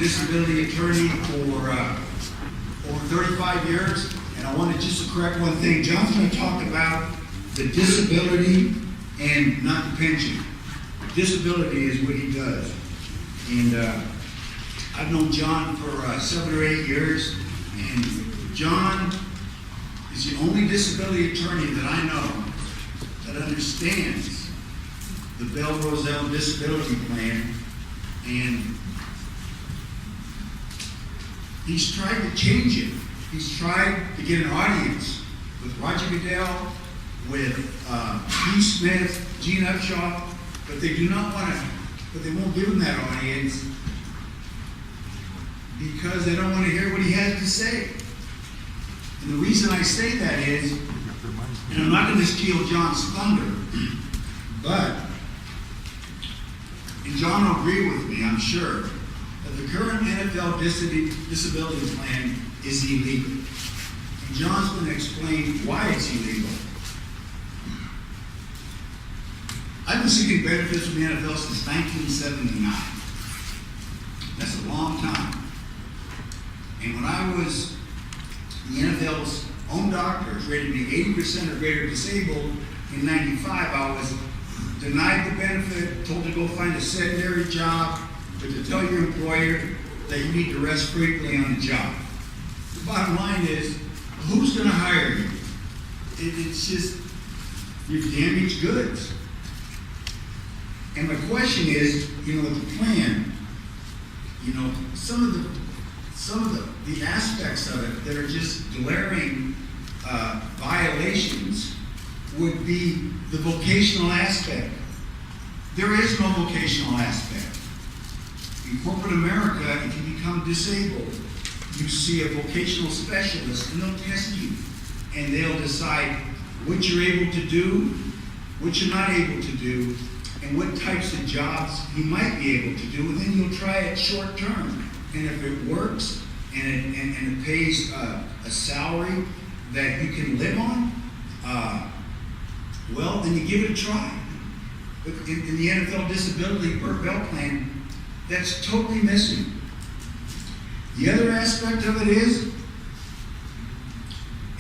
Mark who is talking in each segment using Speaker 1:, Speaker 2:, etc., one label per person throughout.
Speaker 1: disability attorney for over 35 years, and I wanted just to correct one thing. John's going to talk about the disability and not the pension. Disability is what he does. And I've known John for 7 or 8 years, and John is the only disability attorney that I know that understands the Bell Rozelle Disability Plan, and he's tried to change it. He's tried to get an audience with Roger Goodell, with Pete Smith, Gene Upshaw, but they do not want to, but they won't give him that audience because they don't want to hear what he has to say. And the reason I say that is, and I'm not going to steal John's thunder, but, and John will agree with me, I'm sure, that the current NFL disability plan is illegal. And John's going to explain why it's illegal. I've been seeking benefits from the NFL since 1979. That's a long time. And when I was the NFL's own doctor, rated me 80% or greater disabled in 95, I was denied the benefit, told to go find a sedentary job, but to tell your employer that you need to rest frequently on the job. The bottom line is, who's going to hire you? It's just, you're damaged goods. And my question is, with the plan, some of the aspects of it that are just glaring violations would be the vocational aspect. There is no vocational aspect. In corporate America, if you become disabled, you see a vocational specialist and they'll test you. And they'll decide what you're able to do, what you're not able to do, and what types of jobs you might be able to do, and then you'll try it short term. And if it works and it pays a salary that you can live on, well, then you give it a try. But in the NFL Disability Bert Bell Plan, that's totally missing. The other aspect of it is,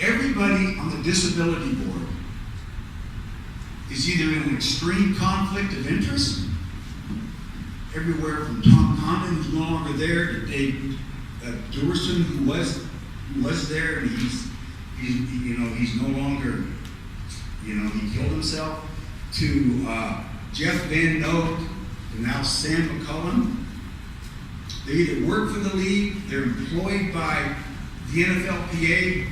Speaker 1: everybody on the disability board is either in an extreme conflict of interest, everywhere from Tom Condon, who's no longer there, to Dave Duerson, who was there, and he's no longer, he killed himself, to Jeff Van Note, and now Sam McCullum. They either work for the league, they're employed by the NFLPA,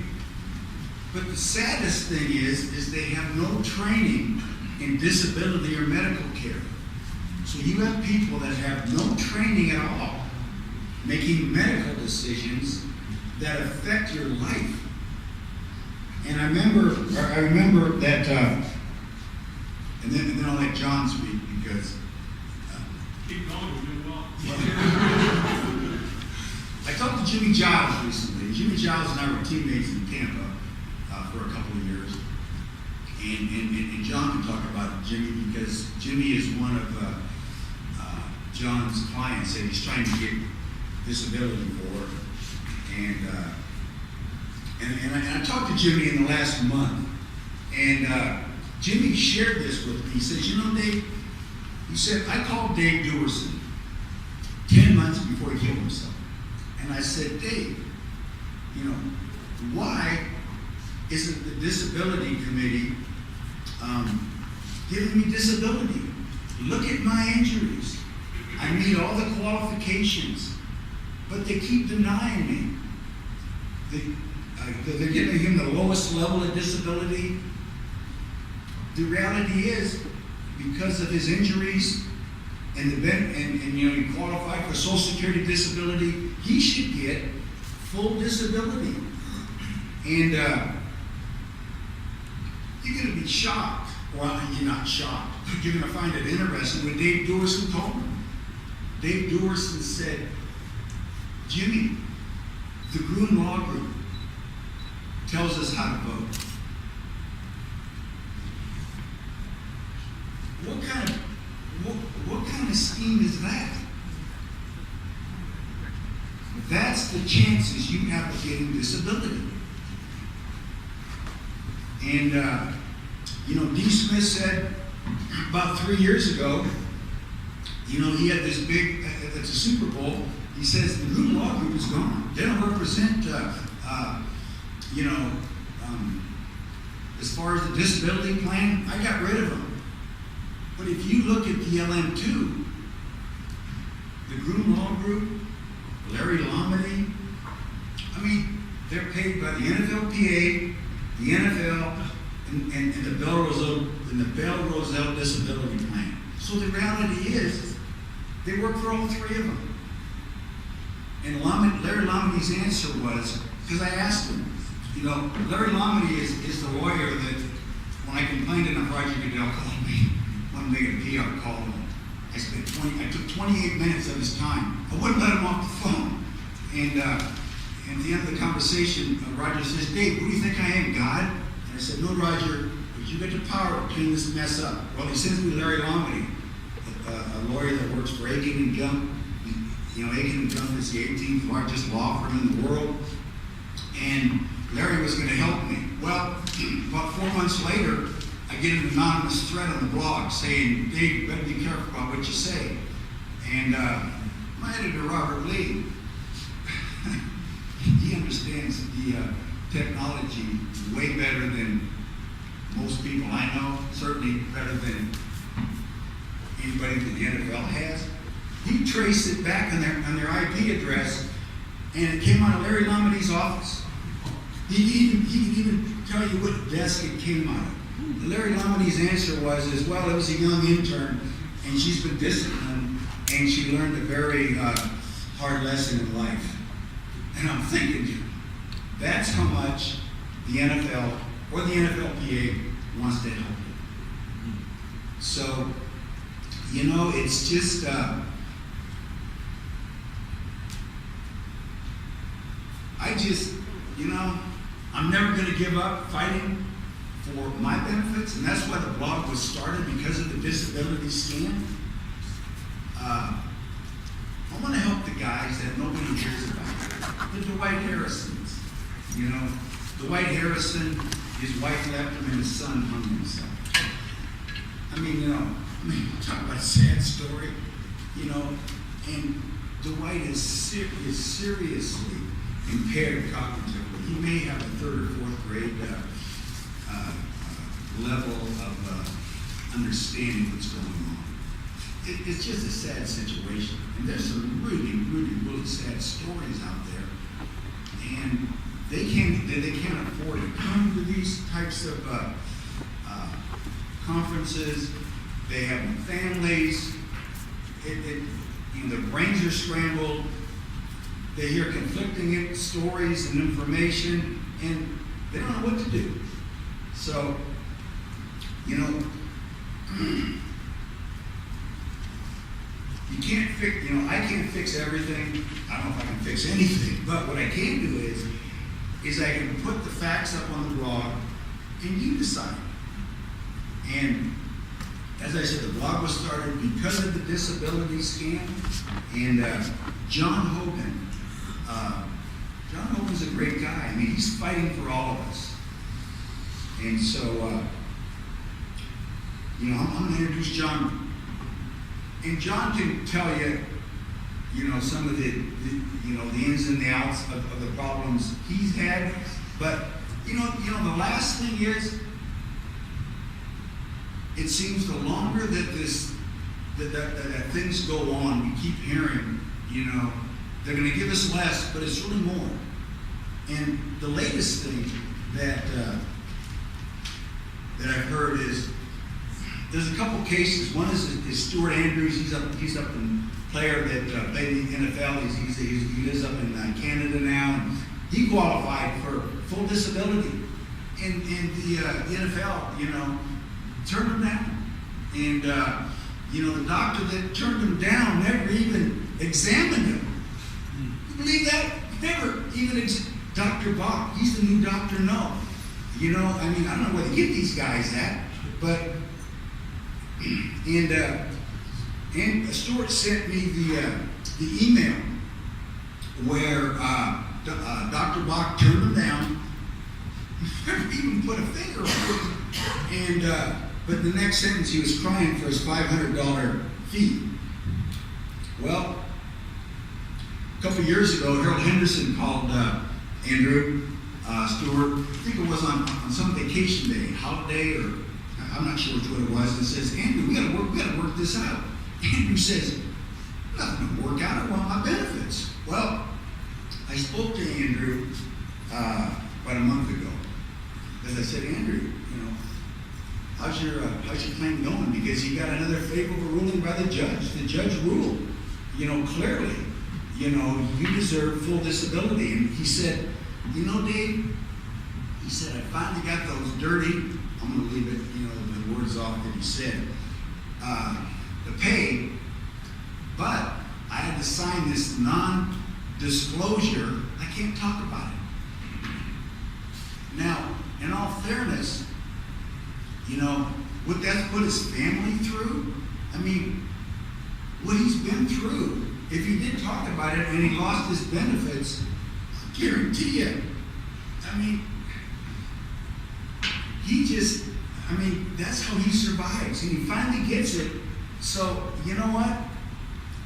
Speaker 1: but the saddest thing is they have no training in disability or medical care. So you have people that have no training at all making medical decisions that affect your life. And I remember that, and then I'll let John speak because
Speaker 2: keep going, we're doing well.
Speaker 1: I talked to Jimmie Giles recently. Jimmie Giles and I were teammates in Tampa for a couple of years. And John can talk about Jimmie because Jimmie is one of John's clients that he's trying to get disability for. And I talked to Jimmie in the last month. And Jimmie shared this with me. He says, Dave, he said, I called Dave Duerson 10 months before he killed himself. And I said, Dave, why isn't the disability committee giving me disability? Look at my injuries. I meet all the qualifications, but they keep denying me. They're giving him the lowest level of disability. The reality is, because of his injuries and he qualified for Social Security disability, he should get full disability. And you're going to be shocked. Well, you're not shocked. You're going to find it interesting what Dave Duerson told me. Dave Duerson said, Jimmie, the Groom Law Group tells us how to vote. What kind of scheme is that? that's the chances you have of getting disability. And, D. Smith said about 3 years ago, he had this big, it's a Super Bowl, he says the Groom Law Group is gone. They don't represent, as far as the disability plan, I got rid of them. But if you look at the LM2, the Groom Law Group, Larry Lomedy, they're paid by the NFLPA, the NFL, and the Bell Rozelle Disability Plan. So the reality is, they work for all three of them. And Larry Lomedy's answer was, because I asked him, Larry Lomedy is the lawyer that, when I complained enough, Roger Goodell called me. One day at PR called him. I took 28 minutes of his time. I wouldn't let him off the phone. And at the end of the conversation, Roger says, Dave, who do you think I am, God? And I said, no, Roger, but you get the power to clean this mess up. Well, he sends me Larry Lomedy, a lawyer that works for Hogan and Gump. Hogan and Gump is the 18th largest law firm in the world. And Larry was going to help me. Well, about 4 months later, I get an anonymous thread on the blog saying, Dave, you better be careful about what you say. And my editor, Robert Lee, he understands the technology way better than most people I know, certainly better than anybody that the NFL has. He traced it back on their IP address, and it came out of Larry Lomedy's office. He could even tell you what desk it came out of. Larry Lomedy's answer was, it was a young intern, and she's been disciplined, and she learned a very hard lesson in life. And I'm thinking, that's how much the NFL or the NFLPA wants to help you. So, it's just, I'm never going to give up fighting for my benefits, and that's why the blog was started, because of the disability scam. I want to help the guys that nobody hears about. The Dwight Harrisons. Dwight Harrison, his wife left him, and his son hung himself. Talk about a sad story. And Dwight is seriously impaired cognitively. He may have a 3rd or 4th grade level of understanding what's going on. It's just a sad situation. And there's some really, really, really sad stories out there. And they can't afford to come to these types of conferences. They have families. Their brains are scrambled. They hear conflicting stories and information, and they don't know what to do. So, you can't fix, I can't fix everything. I don't know if I can fix anything, but what I can do is I can put the facts up on the blog, and you decide. And as I said, the blog was started because of the disability scam, and John Hogan. John Hogan's a great guy. He's fighting for all of us. And so, I'm going to introduce John. And John can tell you, some of the ins and the outs of the problems he's had. But, the last thing is, it seems the longer that things go on, we keep hearing, they're going to give us less, but it's really more. And the latest thing that I've heard is there's a couple cases. One is Stuart Andrews. He's up in player that played in the NFL. He lives up in Canada now. And he qualified for full disability, and the NFL, turned him down. And the doctor that turned him down never even examined him. You believe that? Never even Dr. Bach, he's the new Dr. No. I don't know where they get these guys at, but, and Stuart sent me the email where Dr. Bach turned him down. He never even put a finger on it. And, but in the next sentence, he was crying for his $500 fee. Well, a couple of years ago, Harold Henderson called Andrew Stewart, I think it was on some vacation day, holiday, or I'm not sure which one it was, and says, Andrew, we gotta work this out. Andrew says, nothing to work out, I want my benefits. Well, I spoke to Andrew about a month ago. As I said, Andrew, you know, how's your claim going? Because you got another favorable ruling by the judge. The judge ruled, you know, clearly, you know, you deserve full disability. And he said, you know, Dave, he said, I finally got those dirty, I'm going to leave it, you know, the words off that he said, the pay, but I had to sign this non-disclosure. I can't talk about it. Now, in all fairness, you know, what that's put his family through, I mean, what he's been through, if he did talk about it and he lost his benefits, I guarantee you, I mean, that's how he survives, and he finally gets it. So, you know what?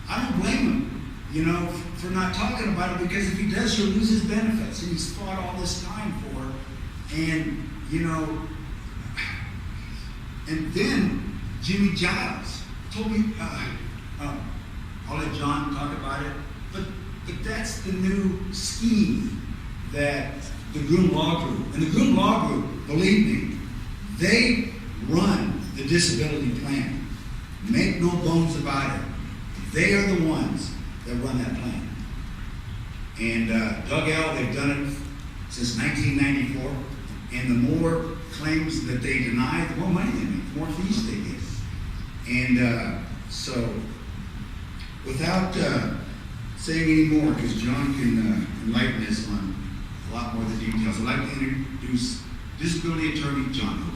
Speaker 1: I don't blame him, you know, for not talking about it, because if he does, he'll lose his benefits, and he's fought all this time for it. And, you know, and then Jimmie Giles told me, I'll let John talk about it, but that's the new scheme that the Groom Law Group, and the Groom Law Group, believe me, they run the disability plan. Make no bones about it. They are the ones that run that plan. And Doug L., they've done it since 1994, and the more claims that they deny, the more money they make, the more fees they get. And so, without saying any more, because John can enlighten us on a lot more of the details, I'd like to introduce disability attorney John Hogan.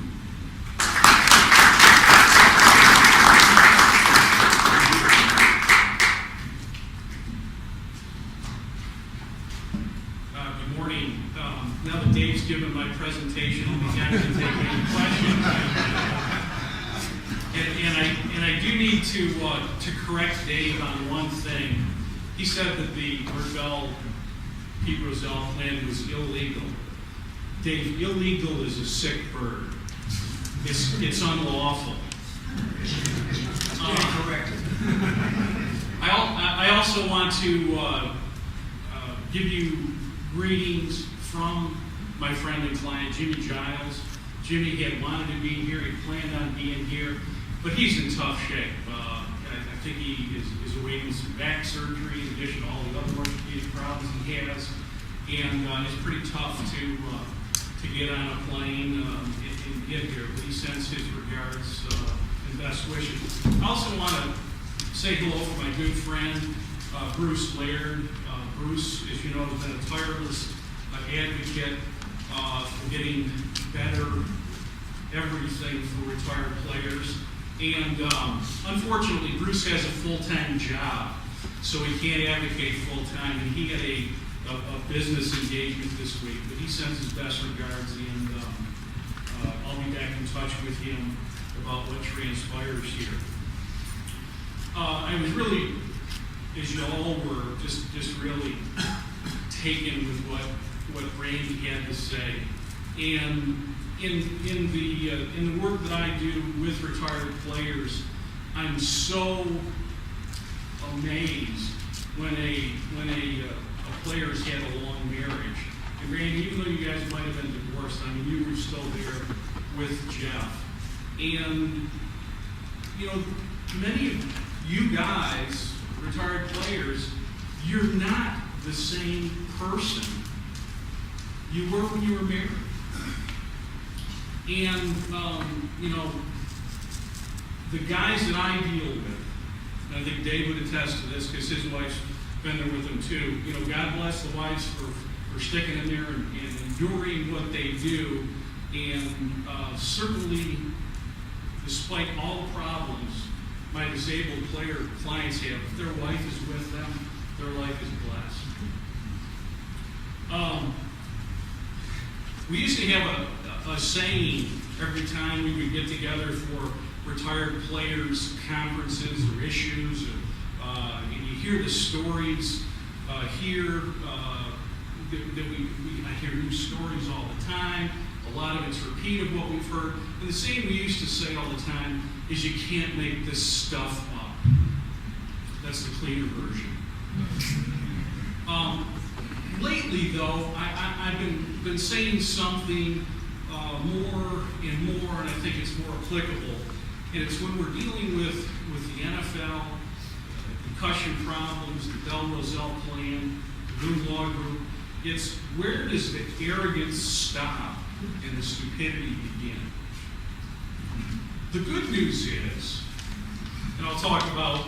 Speaker 3: Good morning. Now that Dave's given my presentation, I'll be happy to take any questions. And I do need to correct Dave on one thing. He said that the Pete Rozelle plan was illegal. Dave, illegal is a sick bird. It's unlawful.
Speaker 1: Correct.
Speaker 3: I also want to give you greetings from my friend and client, Jimmie Giles. Jimmie had wanted to be here, he planned on being here, but he's in tough shape. I think he is awaiting some back surgery in addition to all the other orthopedic problems he has, and it's pretty tough to get on a plane and get here, but he sends his regards and best wishes. I also want to say hello to my good friend, Bruce Laird. Bruce, as you know, has been a tireless advocate for getting better everything for retired players. And unfortunately, Bruce has a full-time job, so he can't advocate full-time. And he had a business engagement this week, but he sends his best regards, and I'll be back in touch with him about what transpires here. I was really, as you all were, just really taken with what Randy had to say. And in the work that I do with retired players, I'm so amazed when a player's had a long marriage. And Randy, even though you guys might have been divorced, I mean, you were still there with Jeff. And, you know, many of you guys, retired players, you're not the same person you were when you were married. And, you know, the guys that I deal with, and I think Dave would attest to this because his wife's been there with him too, you know, God bless the wives for sticking in there and enduring what they do. And certainly, despite all the problems my disabled player clients have, if their wife is with them, their life is blessed. We used to have a saying every time we would get together for retired players' conferences or issues, and you hear the stories here. I hear new stories all the time. A lot of it's repeat of what we've heard. And the saying we used to say all the time is you can't make this stuff up. That's the cleaner version. Lately, though, I've been saying something more and more, and I think it's more applicable. And it's when we're dealing with the NFL, concussion problems, the Rozelle Plan, the Groom Law Group. It's where does the arrogance stop and the stupidity begin? The good news is, and I'll talk about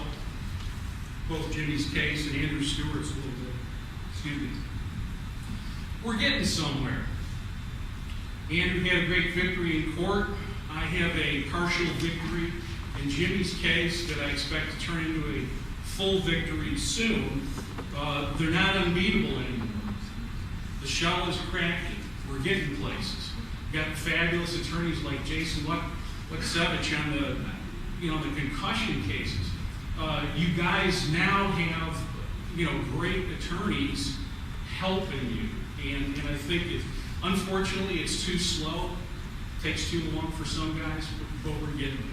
Speaker 3: both Jimmie's case and Andrew Stewart's a little bit, excuse me. We're getting somewhere. Andrew had a great victory in court. I have a partial victory in Jimmie's case that I expect to turn into a full victory soon. They're not unbeatable anymore. The shell is cracking. We're getting places. We've got fabulous attorneys like Jason Luksevich on the concussion cases. You guys now have great attorneys helping you, and I think unfortunately it's too slow. It takes too long for some guys, but we're getting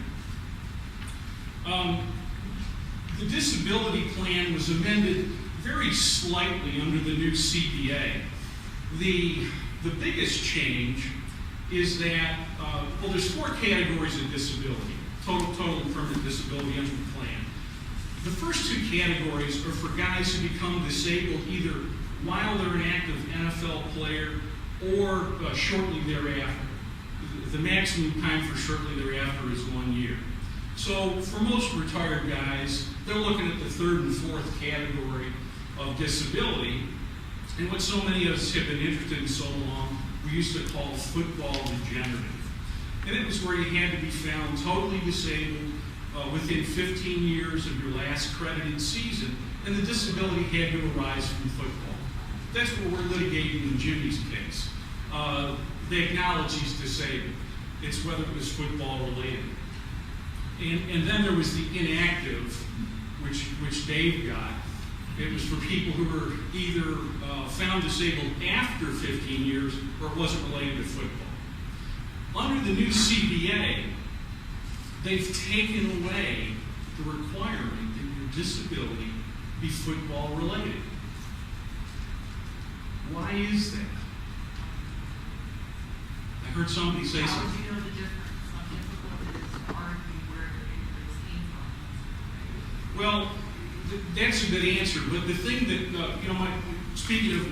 Speaker 3: there. The disability plan was amended very slightly under the new CPA. The biggest change is that, there's 4 categories of disability, total permanent disability under the plan. The first 2 categories are for guys who become disabled either while they're an active NFL player or shortly thereafter. The maximum time for shortly thereafter is 1 year. So for most retired guys, they're looking at the 3rd and 4th category of disability. And what so many of us have been interested in so long, we used to call football degenerative. And it was where you had to be found totally disabled within 15 years of your last credited season, and the disability had to arise from football. That's what we're litigating in Jimmie's case. They acknowledge he's disabled. It's whether it was football related. And then there was the inactive, which Dave got. It was for people who were either found disabled after 15 years or it wasn't related to football. Under the new CBA, they've taken away the requirement that your disability be football related. Why is that? I heard somebody say
Speaker 4: How
Speaker 3: something.
Speaker 4: do you know the difference? How difficult it is to argue where the injuries came from?
Speaker 3: Well, that's a good answer. But the thing that, speaking of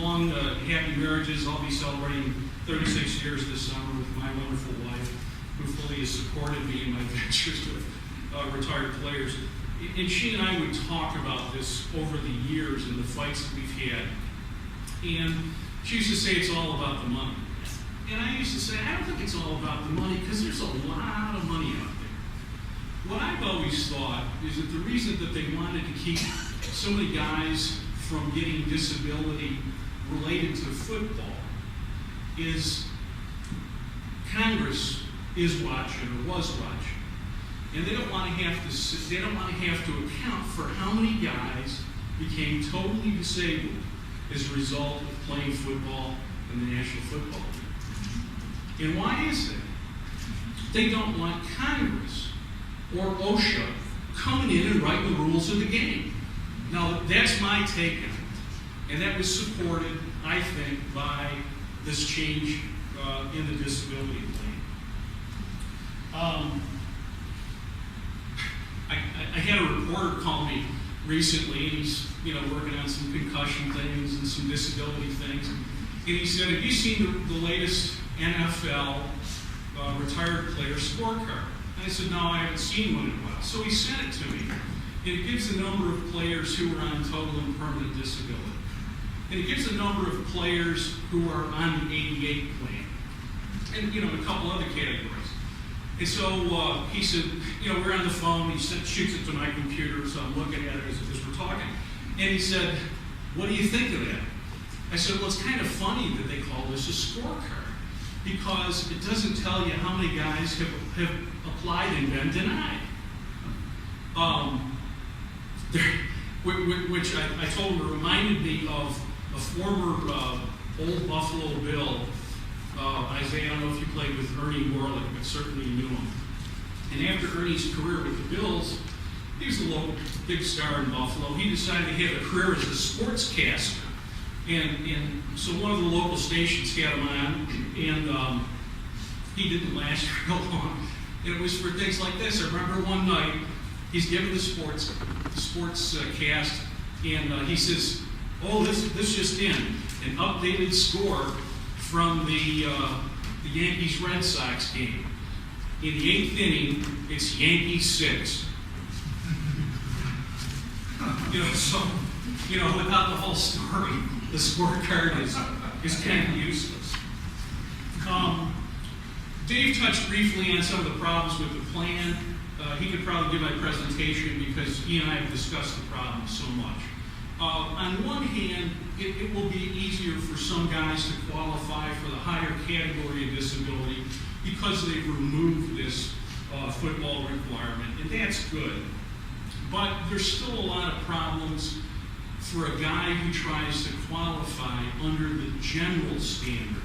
Speaker 3: long, happy marriages, I'll be celebrating 36 years this summer with my wonderful wife, who fully has supported me in my ventures with retired players. And she and I would talk about this over the years and the fights that we've had. And she used to say it's all about the money. And I used to say, I don't think it's all about the money because there's a lot of money out there. What I've always thought is that the reason that they wanted to keep so many guys from getting disability related to football is Congress is watching or was watching. And they don't want to have to account for how many guys became totally disabled as a result of playing football in the National Football League. And why is that? They don't want Congress or OSHA coming in and writing the rules of the game. Now, that's my take on it. And that was supported, I think, by this change in the disability plan. I had a reporter call me recently, and he's working on some concussion things and some disability things. And he said, have you seen the latest NFL retired player scorecard? And I said, no, I haven't seen one in a while. So he sent it to me. And it gives the number of players who are on total and permanent disability. And it gives the number of players who are on the 88 plan. And, a couple other categories. And so he said, we're on the phone. He shoots it to my computer, so I'm looking at it as we're talking. And he said, what do you think of that? I said, well, it's kind of funny that they call this a scorecard, because it doesn't tell you how many guys have applied and been denied. Which I told him reminded me of a former old Buffalo Bill, Isaiah. I don't know if you played with Ernie Warlick, but certainly you knew him. And after Ernie's career with the Bills, he was a local big star in Buffalo. He decided he had a career as a sportscaster. And so one of the local stations had him on, and he didn't last real long. And it was for things like this. I remember one night, he's giving the sports cast, and he says, oh, this just in, an updated score from the Yankees-Red Sox game. In the 8th inning, it's Yankees 6. So, without the whole story, the scorecard is kind of useless. Dave touched briefly on some of the problems with the plan. He could probably give my presentation because he and I have discussed the problems so much. On one hand, it will be easier for some guys to qualify for the higher category of disability because they've removed this football requirement, and that's good. But there's still a lot of problems for a guy who tries to qualify under the general standard.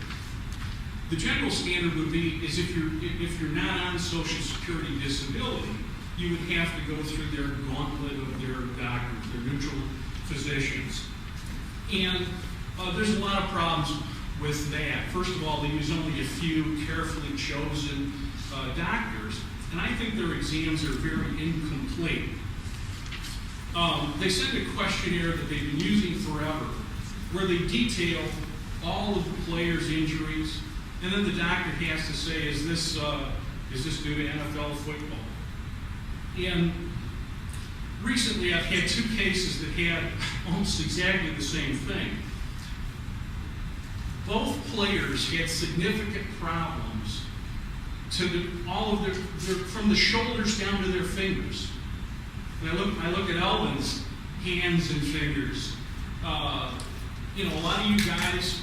Speaker 3: The general standard would be is if you're not on Social Security disability, you would have to go through their gauntlet of their doctors, their neutral physicians. And there's a lot of problems with that. First of all, they use only a few carefully chosen doctors, and I think their exams are very incomplete. They send a questionnaire that they've been using forever, where they detail all of the players' injuries, and then the doctor has to say, is this due to NFL football? And recently I've had 2 cases that had almost exactly the same thing. Both players had significant problems to all of their from the shoulders down to their fingers. And I look at Elvin's hands and fingers. A lot of you guys,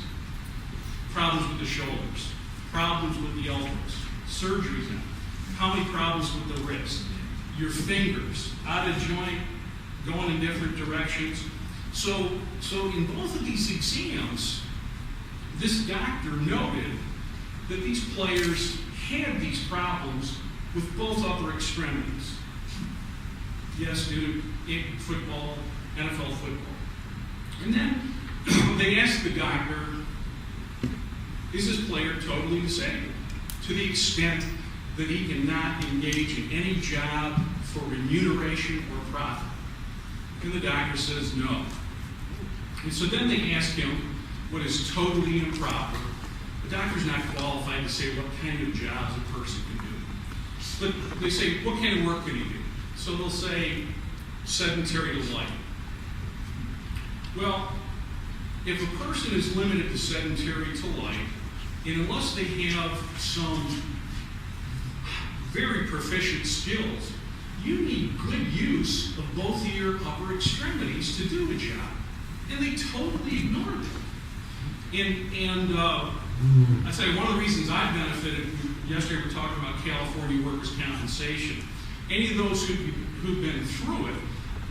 Speaker 3: problems with the shoulders, problems with the elbows, surgeries now. How many problems with the wrist? Your fingers, out of joint, going in different directions. So in both of these exams, this doctor noted that these players had these problems with both upper extremities. Yes, due to football, NFL football. And then they asked the doctor, is this player totally disabled to the extent that he cannot engage in any job for remuneration or profit? And the doctor says no. And so then they ask him what is totally improper. The doctor's not qualified to say what kind of jobs a person can do. But they say, what kind of work can he do? So they'll say, sedentary to light. Well, if a person is limited to sedentary to light, and unless they have some very proficient skills, you need good use of both of your upper extremities to do a job. And they totally ignored it. And I tell you, one of the reasons I benefited, yesterday we were talking about California workers' compensation. Any of those who've been through it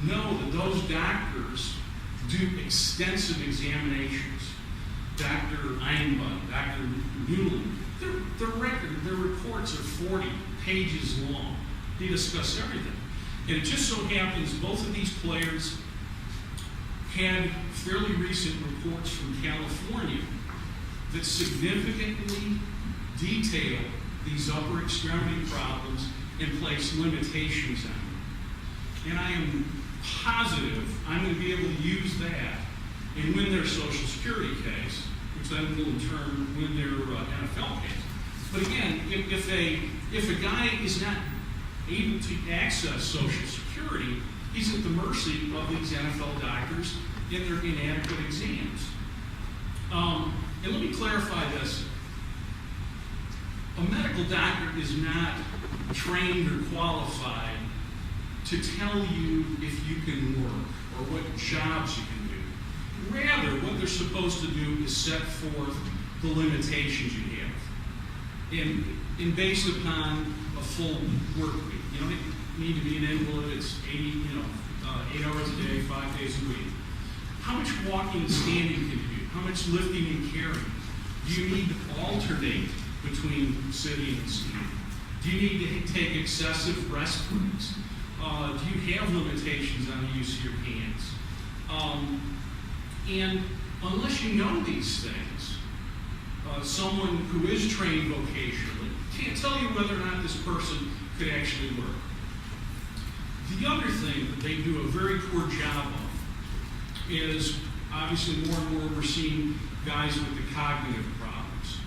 Speaker 3: know that those doctors do extensive examinations. Dr. Einbund, Dr. Newland, their reports are 40 pages long. They discuss everything. And it just so happens both of these players had fairly recent reports from California that significantly detail these upper extremity problems and place limitations on them. And I am positive I'm going to be able to use that and win their Social Security case, which then will in turn win their NFL case. But again, if a guy is not able to access Social Security, he's at the mercy of these NFL doctors in their inadequate exams. And let me clarify this. A medical doctor is not trained or qualified to tell you if you can work or what jobs you can do. Rather, what they're supposed to do is set forth the limitations you have. And based upon a full work week. You don't need to be an invalid, it's 8 hours a day, 5 days a week. How much walking and standing can you do? How much lifting and carrying? Do you need to alternate between sitting and standing? Do you need to take excessive rest breaks? Do you have limitations on the use of your hands? And unless you know these things, someone who is trained vocationally can't tell you whether or not this person could actually work. The other thing that they do a very poor job of is, obviously more and more we're seeing guys with the cognitive problems.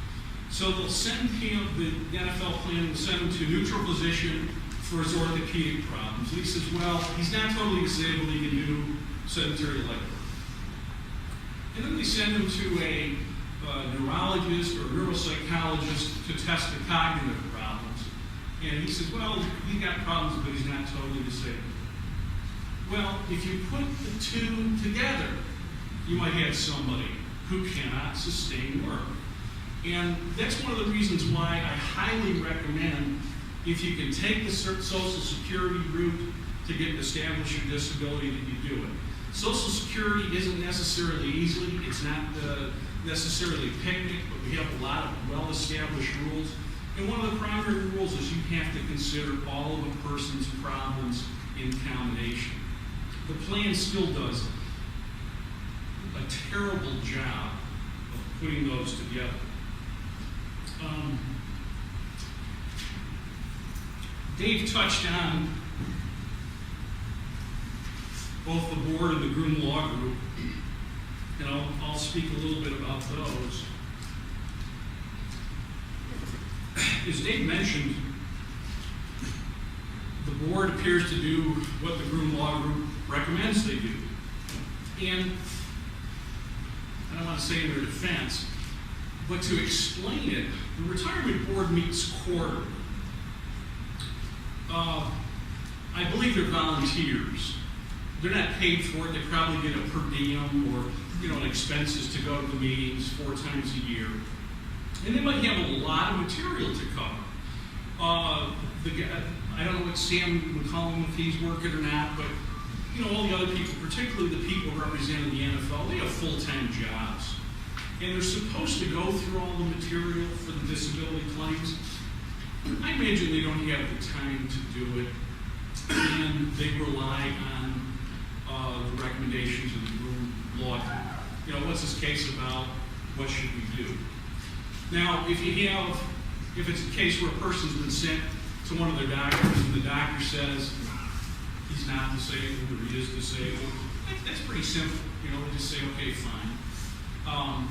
Speaker 3: So they'll send him, the NFL plan will send him to neutral position for his orthopedic problems. And he says, well, he's not totally disabled, he can do sedentary leg work. And then they send him to a neurologist or neuropsychologist to test the cognitive problems. And he says, well, he's got problems, but he's not totally disabled. Well, if you put the two together, you might have somebody who cannot sustain work. And that's one of the reasons why I highly recommend, if you can take the Social Security route to get established your disability, that you do it. Social Security isn't necessarily easy. It's not necessarily a picnic, but we have a lot of well-established rules. And one of the primary rules is you have to consider all of a person's problems in combination. The plan still does a terrible job of putting those together. Dave touched on both the board and the Groom Law Group, and I'll speak a little bit about those. As Dave mentioned, the board appears to do what the Groom Law Group recommends they do. And I don't want to say in their defense, but to explain it, the retirement board meets quarterly. I believe they're volunteers. They're not paid for it. They probably get a per diem or, an expenses to go to the meetings 4 times a year. And they might have a lot of material to cover. I don't know what Sam would call him if he's working or not, but all the other people, particularly the people representing the NFL, they have full-time jobs. And they're supposed to go through all the material for the disability claims. I imagine they don't have the time to do it, and they rely on the recommendations of the Groom Law Group. What's this case about? What should we do? Now, if it's a case where a person's been sent to one of their doctors and the doctor says he's not disabled or he is disabled, that's pretty simple. They just say, okay, fine.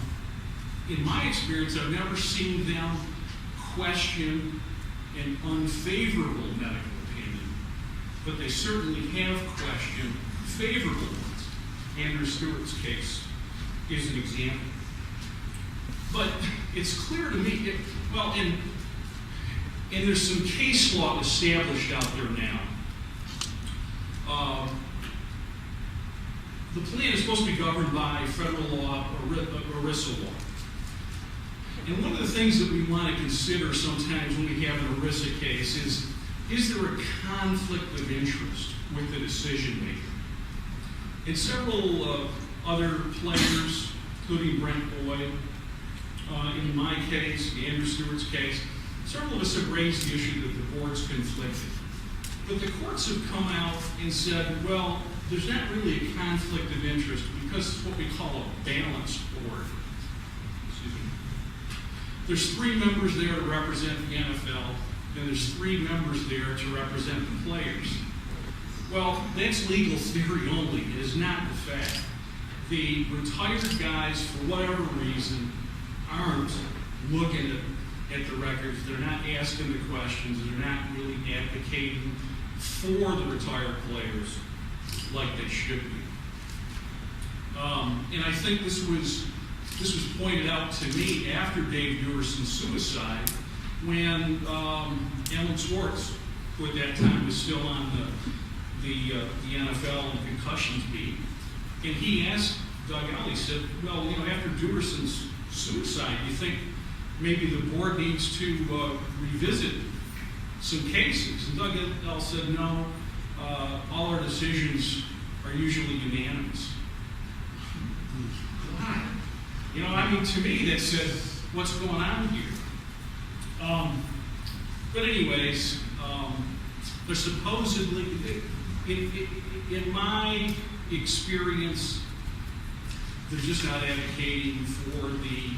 Speaker 3: In my experience, I've never seen them question an unfavorable medical opinion, but they certainly have questioned favorable ones. Andrew Stewart's case is an example. But it's clear to me, and there's some case law established out there now. The plan is supposed to be governed by federal law or ERISA law. And one of the things that we want to consider sometimes when we have an ERISA case is there a conflict of interest with the decision maker? And several other players, including Brent Boyd, in my case, Andrew Stewart's case, several of us have raised the issue that the board's conflicted. But the courts have come out and said, well, there's not really a conflict of interest because it's what we call a balanced board. Excuse me. There's 3 members there to represent the NFL, and there's 3 members there to represent the players. Well, that's legal theory only. It is not the fact. The retired guys, for whatever reason, aren't looking at the records. They're not asking the questions. They're not really advocating for the retired players like they should be. And I think this was pointed out to me after Dave Dewerson's suicide, when Alan Schwartz, who at that time was still on the NFL and concussions beat, and he asked Doug Ellie said, well, after Duerson's suicide, you think maybe the board needs to revisit some cases? And Doug Ellie said, no, all our decisions are usually unanimous. Why? To me, that said, what's going on here? But anyways, they're supposedly, in my experience, they're just not advocating for the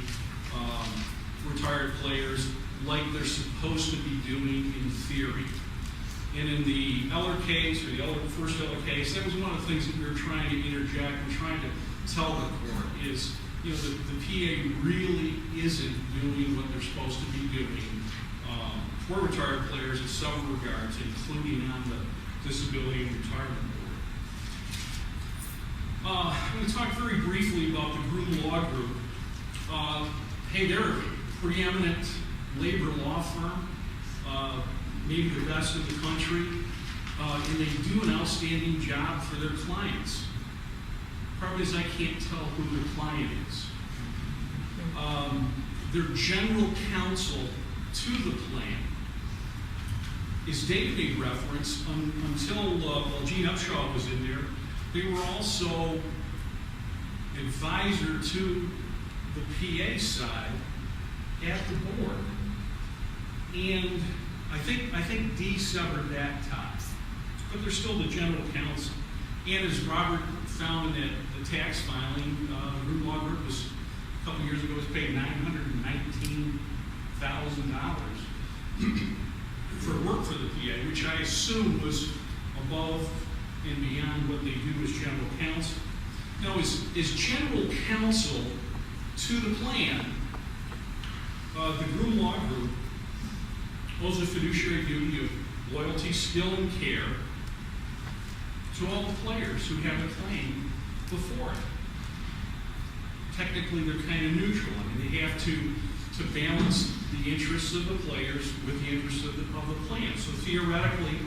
Speaker 3: retired players like they're supposed to be doing in theory. And in the Eller case, or the first Eller case, that was one of the things that we were trying to interject and trying to tell the court is, the PA really isn't doing what they're supposed to be doing for retired players in some regards, including on the Disability and Retirement Board. I'm going to talk very briefly about the Groom Law Group. Hey, they're a preeminent labor law firm, maybe the best in the country, and they do an outstanding job for their clients. Problem is, I can't tell who their client is. Their general counsel to the plan is day-to-day reference until Gene Upshaw was in there. They were also advisor to the PA side at the board. And I think Dee severed that tie, but they're still the general counsel. And as Robert found in the tax filing, the Groom Law Group was, a couple years ago, was paid $919,000 for work for the PA, which I assume was above and beyond what they do as general counsel. Now, as general counsel to the plan, the Groom Law Group owes a fiduciary duty of loyalty, skill, and care to all the players who have a claim before it. Technically, they're kind of neutral. They have to balance the interests of the players with the interests of the plan. So theoretically,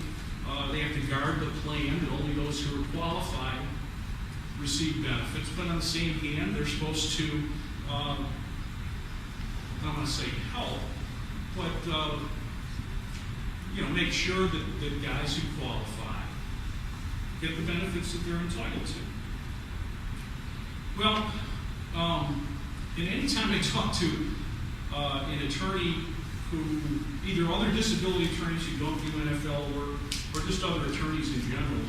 Speaker 3: they have to guard the plan that only those who are qualified receive benefits. But on the same hand, they're supposed to, I don't want to say help, but make sure that guys who qualify get the benefits that they're entitled to. Well, and anytime I talk to an attorney who, either other disability attorneys who don't do NFL work, or just other attorneys in general,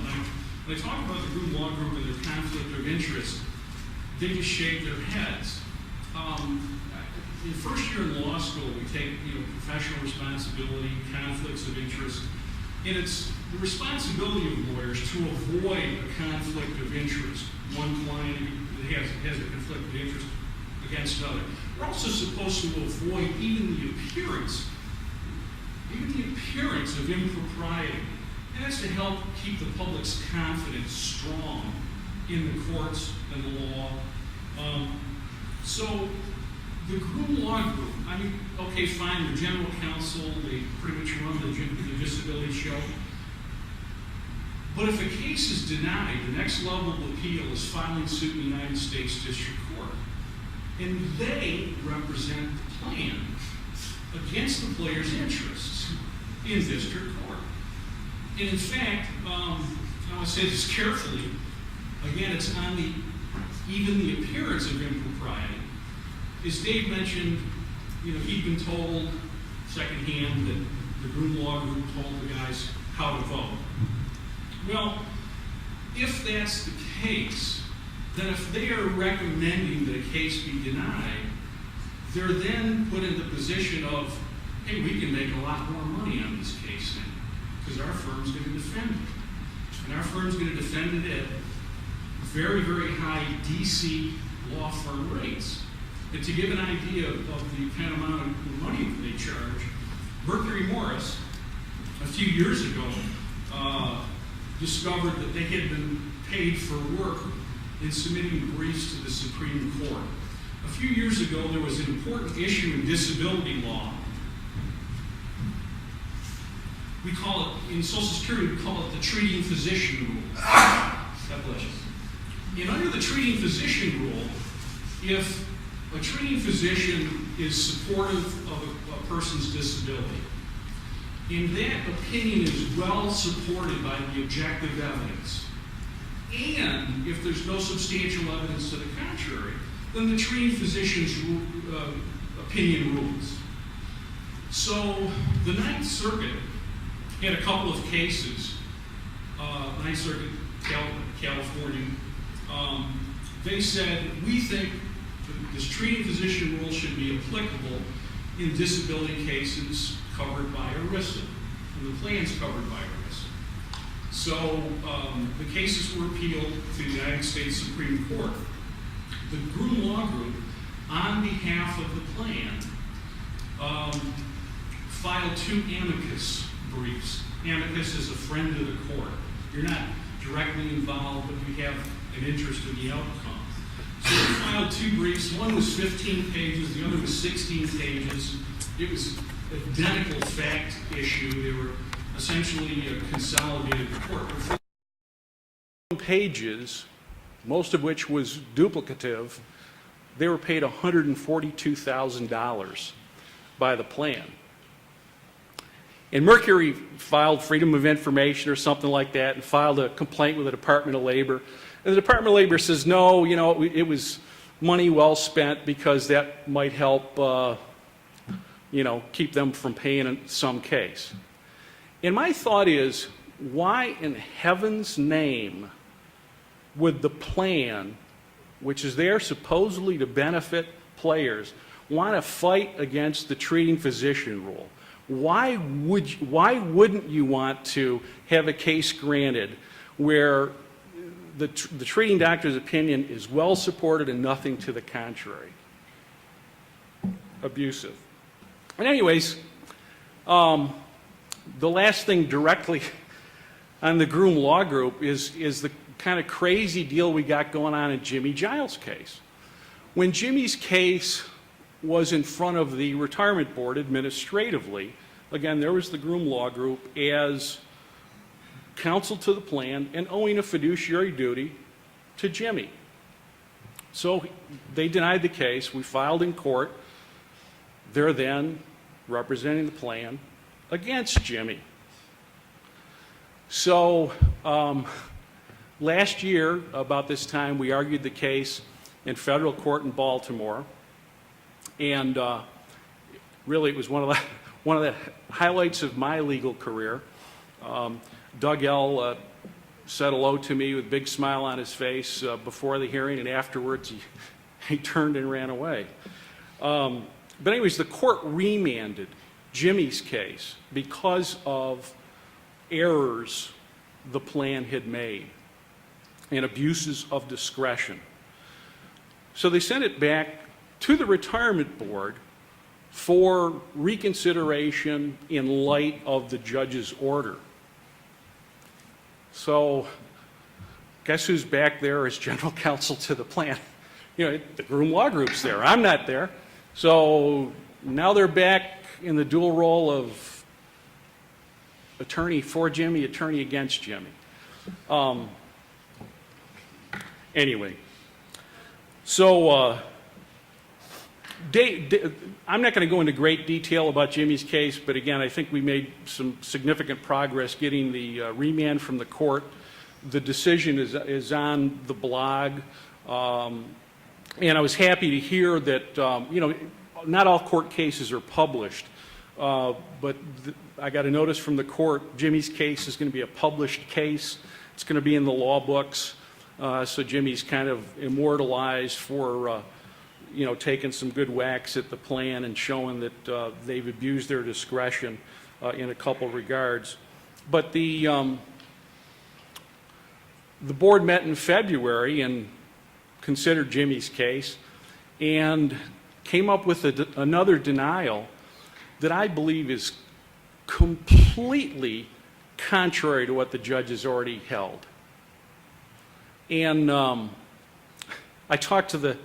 Speaker 3: when I talk about the Groom Law Group and their conflict of interest, they just shake their heads. In first year in law school, we take professional responsibility, conflicts of interest, and it's the responsibility of lawyers to avoid a conflict of interest. One client that has a conflict of interest against another. We're also supposed to avoid even the appearance of impropriety. And that's to help keep the public's confidence strong in the courts and the law. So the Groom Law Group, okay, fine, the general counsel, they pretty much run the disability show. But if a case is denied, the next level of appeal is filing suit in the United States District Court. And they represent the plan against the player's interests in district court. And in fact, I want to say this carefully, again, it's on even the appearance of impropriety. As Dave mentioned, he'd been told secondhand that the Groom Law Group told the guys how to vote. Well, if that's the case, then if they are recommending that a case be denied, they're then put in the position of, hey, we can make a lot more money on this case now, because our firm's going to defend it. And our firm's going to defend it at very, very high DC law firm rates. And to give an idea of the kind of amount of money that they charge, Mercury Morris, a few years ago, discovered that they had been paid for work in submitting briefs to the Supreme Court. A few years ago, there was an important issue in disability law. We call it, in Social Security, we call it the treating physician rule. God bless you. And under the treating physician rule, if a treating physician is supportive of a person's disability, and that opinion is well supported by the objective evidence, and if there's no substantial evidence to the contrary, then the treating physician's opinion rules. So the Ninth Circuit had a couple of cases, Ninth Circuit, California. They said, we think this treating physician rule should be applicable in disability cases covered by ERISA, and the plans covered by ERISA. So the cases were appealed to the United States Supreme Court. The Groom Law Group, on behalf of the plan, filed 2 amicus briefs. Amicus is a friend of the court. You're not directly involved, but you have an interest in the outcome. So we filed 2 briefs. One was 15 pages, the other was 16 pages. It was identical fact issue. They were essentially a consolidated report. Pages, most of which was duplicative, they were paid $142,000 by the plan. And Mercury filed Freedom of Information or something like that and filed a complaint with the Department of Labor. And the Department of Labor says, no, you know, it was money well spent because that might help, you know, keep them from paying in some case. And my thought is, why in heaven's name would the plan, which is there supposedly to benefit players, want to fight against the treating physician rule? Why wouldn't you want to have a case granted where the treating doctor's opinion is well supported and nothing to the contrary? Abusive. And anyways, the last thing directly on the Groom Law Group is the kind of crazy deal we got going on in Jimmie Giles' case. When Jimmie's case was in front of the retirement board administratively, again, there was the Groom Law Group as counsel to the plan and owing a fiduciary duty to Jimmie. So they denied the case. We filed in court. They're then representing the plan against Jimmie. So last year, about this time, we argued the case in federal court in Baltimore. And really, it was one of the highlights of my legal career. Doug L. said hello to me with a big smile on his face before the hearing, and afterwards he turned and ran away. But anyways, the court remanded Jimmie's case because of errors the plan had made and abuses of discretion. So they sent it back to the retirement board for reconsideration in light of the judge's order. So guess who's back there as general counsel to the plan? You know, the Groom Law Group's there. I'm not there. So now they're back in the dual role of attorney for Jimmie, attorney against Jimmie. Anyway, so I'm not going to go into great detail about Jimmie's case, but again, I think we made some significant progress getting the remand from the court. The decision is on the blog, and I was happy to hear that, you know, not all court cases are published, but I got a notice from the court, Jimmie's case is going to be a published case. It's going to be in the law books, so Jimmie's kind of immortalized for you know, taking some good whacks at the plan and showing that they've abused their discretion in a couple regards. But the board met in February and considered Jimmie's case and came up with another denial that I believe is completely contrary to what the judge has already held. And I talked to the,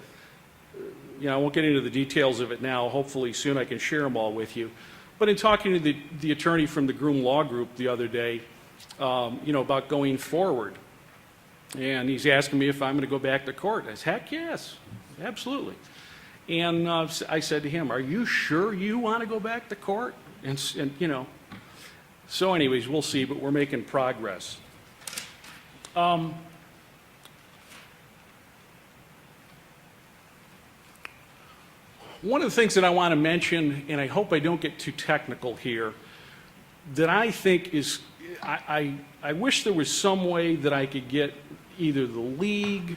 Speaker 3: you know, I won't get into the details of it now. Hopefully soon I can share them all with you. But in talking to the attorney from the Groom Law Group the other day, you know, about going forward,
Speaker 5: And he's asking me if I'm going to go back to court. I said, heck yes, absolutely. And I said to him, are you sure you want to go back to court? And you know, so anyways, we'll see, but we're making progress. One of the things that I want to mention, and I hope I don't get too technical here, that I think is, I wish there was some way that I could get either the league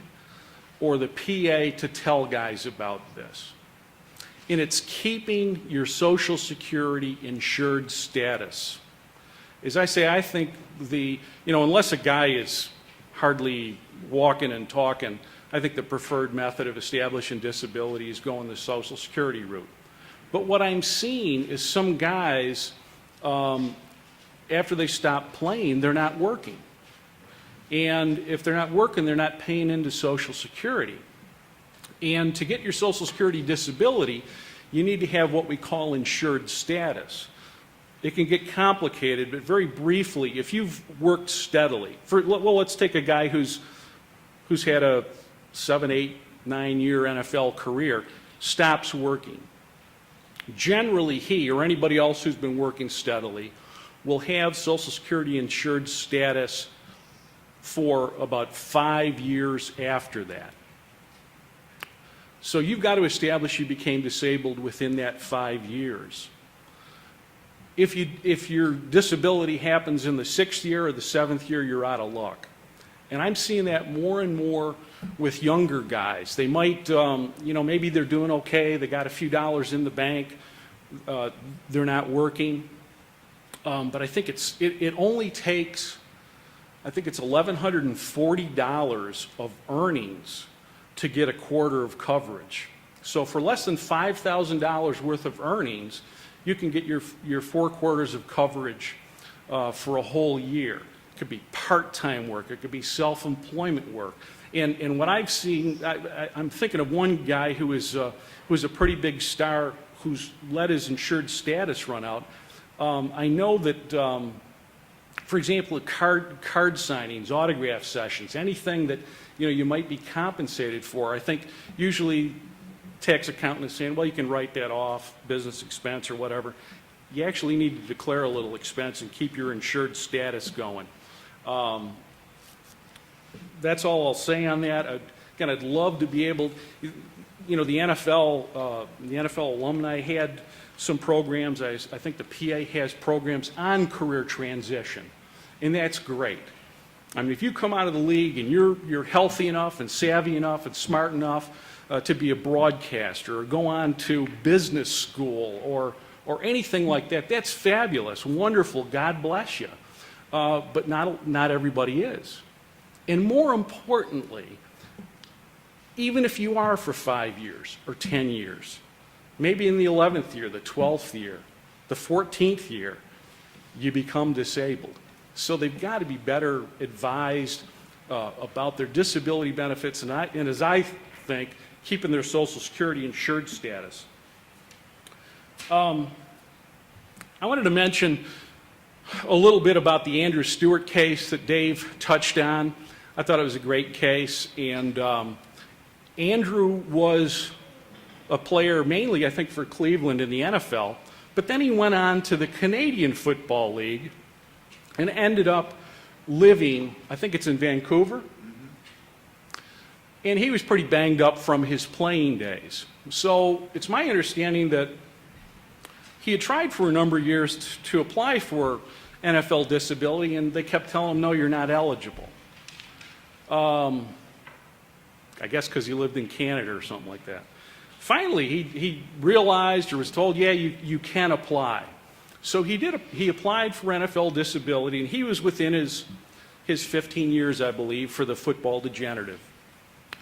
Speaker 5: or the PA to tell guys about this. And it's keeping your Social Security insured status. As I say, I think unless a guy is hardly walking and talking, I think the preferred method of establishing disability is going the Social Security route. But what I'm seeing is some guys, after they stop playing, they're not working. And if they're not working, they're not paying into Social Security. And to get your Social Security disability, you need to have what we call insured status. It can get complicated, but very briefly, if you've worked steadily, let's take a guy who's had a 7, 8, 9-year NFL career, stops working. Generally, he or anybody else who's been working steadily will have Social Security insured status for about 5 years after that. So you've got to establish you became disabled within that 5 years. If your disability happens in the 6th year or the 7th year, you're out of luck. And I'm seeing that more and more with younger guys. They might, maybe they're doing okay, they got a few dollars in the bank, they're not working. But I think it only takes, I think it's $1,140 of earnings to get a quarter of coverage. So for less than $5,000 worth of earnings, you can get your 4 quarters of coverage for a whole year. It could be part-time work, it could be self-employment work. And what I've seen, I'm thinking of one guy who was a pretty big star who's let his insured status run out. I know that, for example, card signings, autograph sessions, anything that you might be compensated for, I think usually tax accountant is saying, well, you can write that off, business expense or whatever. You actually need to declare a little expense and keep your insured status going. That's all I'll say on that. Again, I'd love to be able, the NFL alumni had some programs. I think the PA has programs on career transition, and that's great. I mean, if you come out of the league and you're healthy enough and savvy enough and smart enough to be a broadcaster or go on to business school or anything like that, that's fabulous, wonderful, God bless you. But not everybody is. And more importantly, even if you are for 5 years or 10 years, maybe in the 11th year, the 12th year, the 14th year, you become disabled. So they've got to be better advised about their disability benefits and as I think, keeping their Social Security insured status. I wanted to mention a little bit about the Andrew Stewart case that Dave touched on. I thought it was a great case, and Andrew was a player mainly, I think, for Cleveland in the NFL, but then he went on to the Canadian Football League and ended up living, I think it's in Vancouver, and he was pretty banged up from his playing days. So it's my understanding that he had tried for a number of years to apply for NFL disability, and they kept telling him, no, you're not eligible. I guess because he lived in Canada or something like that. Finally, he realized or was told, yeah, you can apply. So he applied for NFL disability, and he was within his 15 years, I believe, for the football degenerative.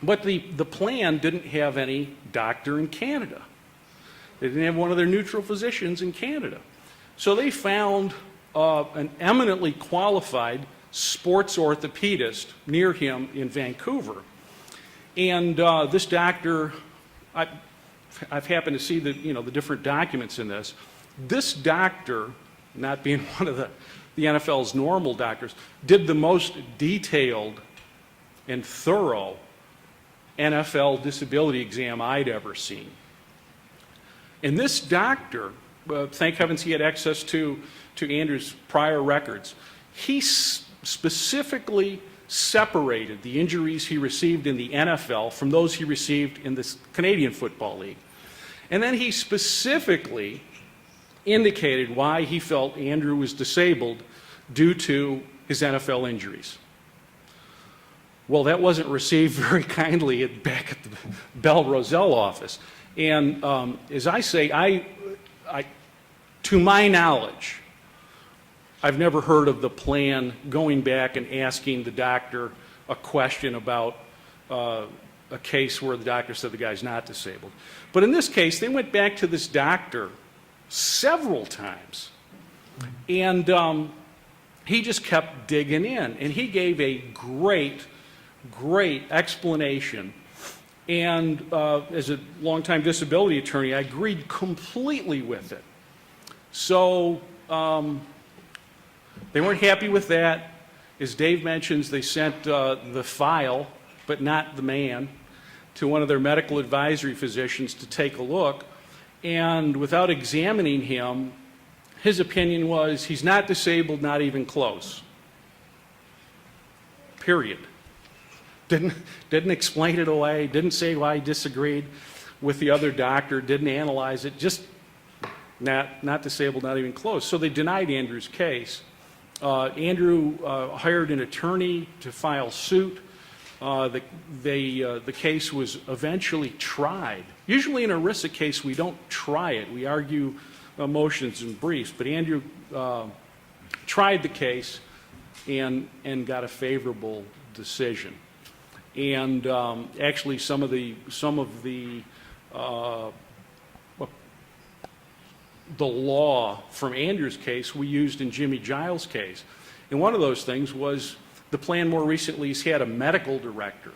Speaker 5: But the plan didn't have any doctor in Canada. They didn't have one of their neutral physicians in Canada. So they found an eminently qualified sports orthopedist near him in Vancouver. And this doctor, I've happened to see the different documents in this. This doctor, not being one of the NFL's normal doctors, did the most detailed and thorough NFL disability exam I'd ever seen. And this doctor, thank heavens he had access to Andrew's prior records, he specifically separated the injuries he received in the NFL from those he received in the Canadian Football League. And then he specifically indicated why he felt Andrew was disabled due to his NFL injuries. Well, that wasn't received very kindly back at the Bell Rozelle office. And as I say, to my knowledge, I've never heard of the plan going back and asking the doctor a question about a case where the doctor said the guy's not disabled. But in this case, they went back to this doctor several times. And he just kept digging in. And he gave a great explanation. And as a longtime disability attorney, I agreed completely with it. So they weren't happy with that. As Dave mentions, they sent the file, but not the man, to one of their medical advisory physicians to take a look. And without examining him, his opinion was he's not disabled, not even close. Period. Didn't explain it away, didn't say why he disagreed with the other doctor, didn't analyze it, just not disabled, not even close. So they denied Andrew's case. Andrew hired an attorney to file suit. The case was eventually tried. Usually in a ERISA case, we don't try it. We argue motions and briefs. But Andrew tried the case and got a favorable decision. And actually, some of the law from Andrew's case we used in Jimmie Giles' case. And one of those things was the plan more recently has had a medical director.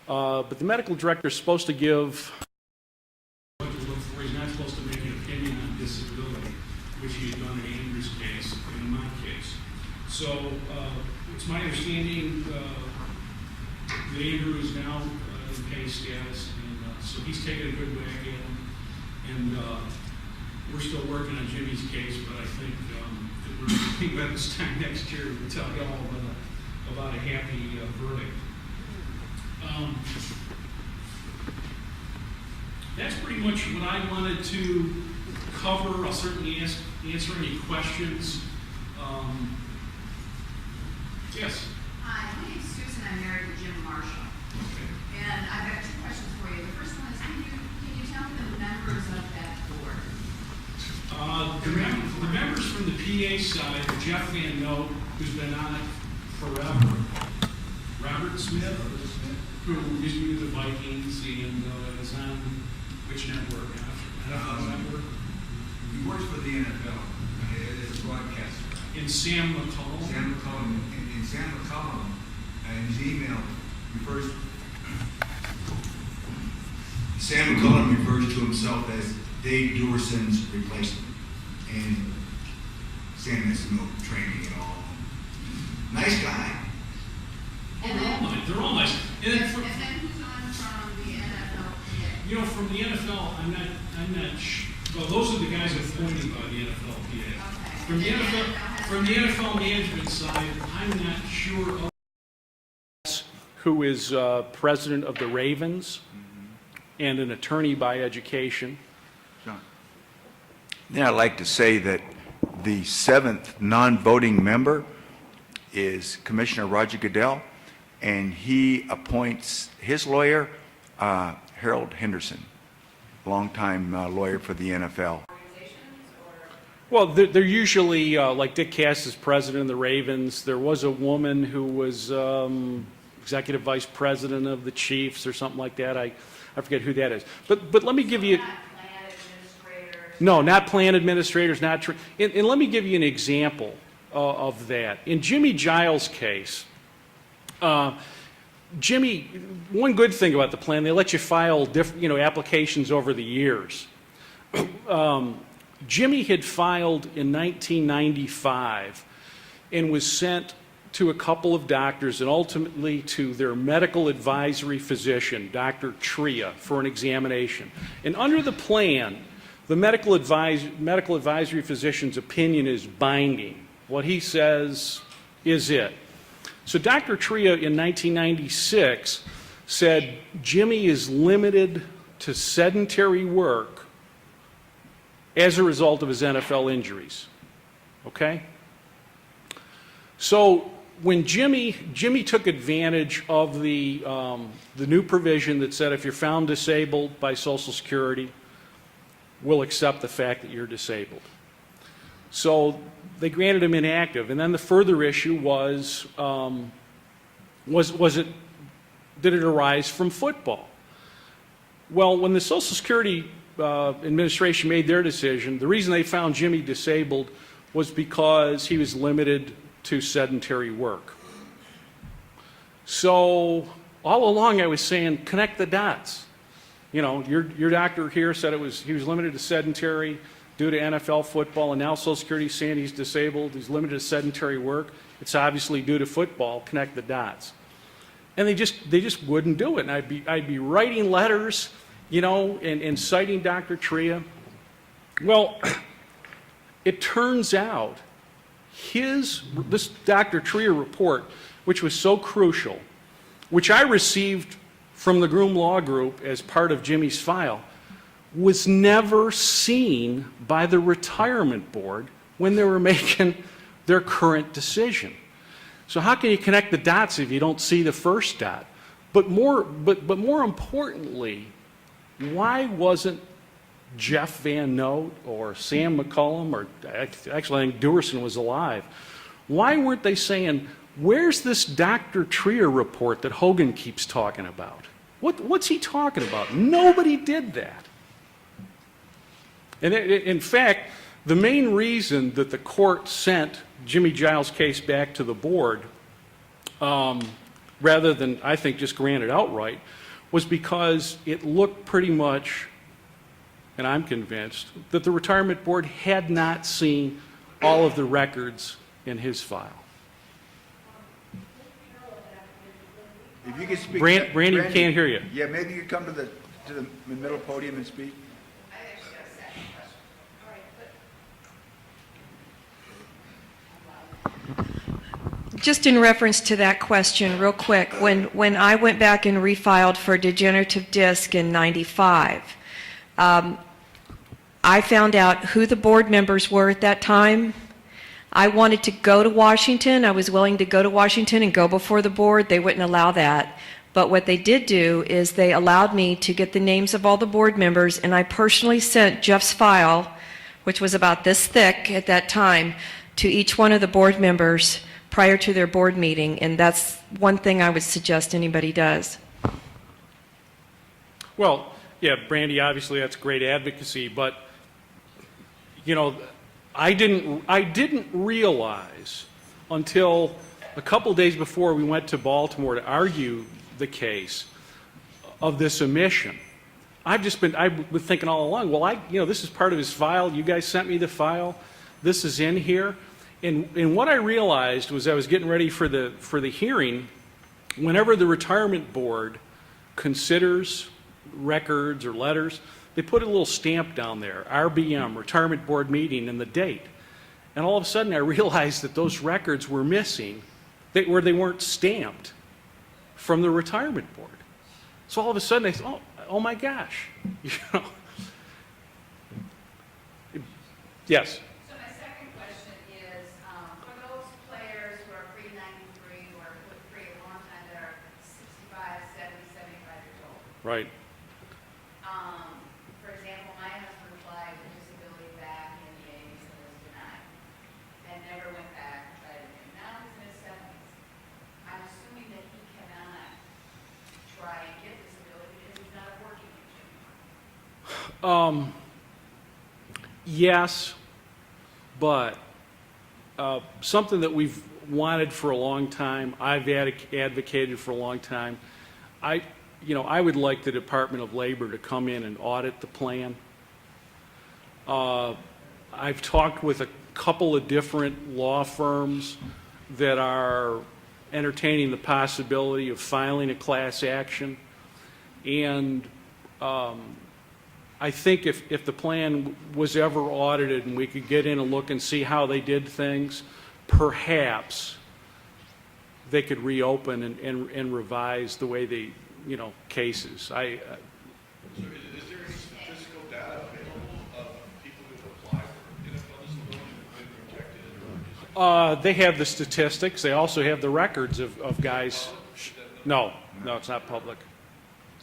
Speaker 5: But the medical director is supposed to give...
Speaker 3: He's not supposed to make an opinion on disability, which he's done in Andrew's case and in my case. So it's my understanding that Andrew is now in case status, and so he's taken a good whack at him. And we're still working on Jimmie's case, but I think that we're thinking about this time next year to tell you all about a happy verdict. That's pretty much what I wanted to cover. I'll certainly answer any questions. Yes?
Speaker 6: Hi, my name's Susan. I'm married to Jim Marshall.
Speaker 3: Okay.
Speaker 6: And I've got two questions for you. The first one is, can you tell me the members of that board?
Speaker 3: The members from the PA side, Jeff Van Note, who's been on it forever, Robert Smith, who used to be with the Vikings and is on which network? NFL Network.
Speaker 1: He works for the NFL as a broadcaster.
Speaker 3: And Sam McCollum.
Speaker 1: Sam McCollum, and Sam McCollum, in his email refers. Sam McCollum refers to himself as Dave Duerson's replacement, and Sam has no training at all. Nice guy.
Speaker 3: They're all nice. And then
Speaker 6: And then who's on from the NFLPA?
Speaker 3: you know, from the NFL, I'm not well, those are the guys appointed by the NFLPA.
Speaker 6: Okay.
Speaker 3: From the NFL management side, I'm not sure of
Speaker 5: who is president of the Ravens and an attorney by education.
Speaker 7: John. Then I'd like to say that the seventh non-voting member is Commissioner Roger Goodell, and he appoints his lawyer, Harold Henderson, longtime lawyer for the NFL.
Speaker 5: Well, they're usually, like Dick Cass is president of the Ravens. There was a woman who was executive vice president of the Chiefs or something like that. I forget who that is. But let me give you...
Speaker 6: Not plan administrators?
Speaker 5: No, not plan administrators, not... And let me give you an example of that. In Jimmie Giles' case, Jimmie, one good thing about the plan, they let you file different, applications over the years. Jimmie had filed in 1995 and was sent to a couple of doctors and ultimately to their medical advisory physician, Dr. Tria, for an examination. And under the plan, the medical advisory physician's opinion is binding. What he says is it. So Dr. Tria in 1996 said Jimmie is limited to sedentary work as a result of his NFL injuries. Okay? So when Jimmie took advantage of the new provision that said if you're found disabled by Social Security, we'll accept the fact that you're disabled. So they granted him inactive, and then the further issue was did it arise from football? Well, when the Social Security Administration made their decision, the reason they found Jimmie disabled was because he was limited to sedentary work. So all along I was saying, connect the dots. You know, your doctor here said he was limited to sedentary due to NFL football, and now Social Security is saying he's disabled, he's limited to sedentary work. It's obviously due to football. Connect the dots. And they just wouldn't do it. And I'd be writing letters, you know, and citing Dr. Tria. Well, it turns out this Dr. Tria report, which was so crucial, which I received from the Groom Law Group as part of Jimmie's file, was never seen by the retirement board when they were making their current decision. So how can you connect the dots if you don't see the first dot? But more importantly, why wasn't Jeff Van Note or Sam McCullum, or actually I think Dewerson was alive, why weren't they saying, where's this Dr. Tria report that Hogan keeps talking about? What's he talking about? Nobody did that. And in fact, the main reason that the court sent Jimmie Giles' case back to the board, rather than, I think, just grant it outright, was because it looked pretty much, and I'm convinced, that the retirement board had not seen all of the records in his file.
Speaker 7: If you could speak.
Speaker 5: Brandy can't hear you.
Speaker 7: Yeah, maybe you come to the middle podium and speak.
Speaker 8: Just in reference to that question, real quick, when I went back and refiled for degenerative disc in '95, I found out who the board members were at that time. I wanted to go to Washington. I was willing to go to Washington and go before the board. They wouldn't allow that. But what they did do is they allowed me to get the names of all the board members, and I personally sent Jeff's file, which was about this thick at that time, to each one of the board members prior to their board meeting, and that's one thing I would suggest anybody does.
Speaker 5: Well, yeah, Brandy, obviously that's great advocacy, but, you know, I didn't realize until a couple days before we went to Baltimore to argue the case of this omission. I've been thinking all along, well, this is part of his file. You guys sent me the file. This is in here. And what I realized was I was getting ready for the hearing, whenever the retirement board considers records or letters, they put a little stamp down there, RBM, retirement board meeting, and the date. And all of a sudden I realized that those records were missing, where they weren't stamped from the retirement board. So all of a sudden I thought, oh my gosh, you know. Yes?
Speaker 6: So my second question is, for those players who are pre-93, who are free a long time, that are 65, 70, 75 years old.
Speaker 5: Right.
Speaker 6: For example, my husband applied for disability back in the 80s and was denied, and never went back and tried again. Now he's in his 70s. I'm assuming that he cannot try and get disability because he's not a working age anymore.
Speaker 5: Yes, but something that we've wanted for a long time, I've advocated for a long time, I would like the Department of Labor to come in and audit the plan. I've talked with a couple of different law firms that are entertaining the possibility of filing a class action. And I think if the plan was ever audited and we could get in and look and see how they did things, perhaps they could reopen and revise the way they, cases.
Speaker 9: So is there any statistical data available of people who apply for NFL disability who have been rejected? Or
Speaker 5: They have the statistics. They also have the records of guys. No, it's not public.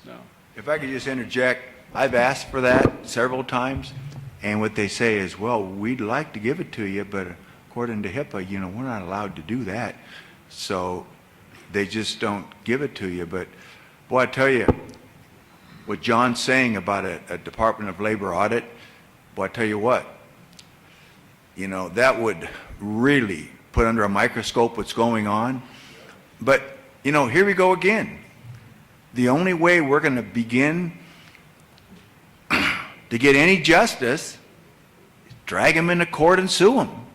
Speaker 5: No.
Speaker 7: If I could just interject, I've asked for that several times, and what they say is, well, we'd like to give it to you, but according to HIPAA, we're not allowed to do that. So they just don't give it to you. But boy, I tell you, what John's saying about a Department of Labor audit, boy, I tell you what, that would really put under a microscope what's going on. But, here we go again. The only way we're going to begin to get any justice is drag them into court and sue them,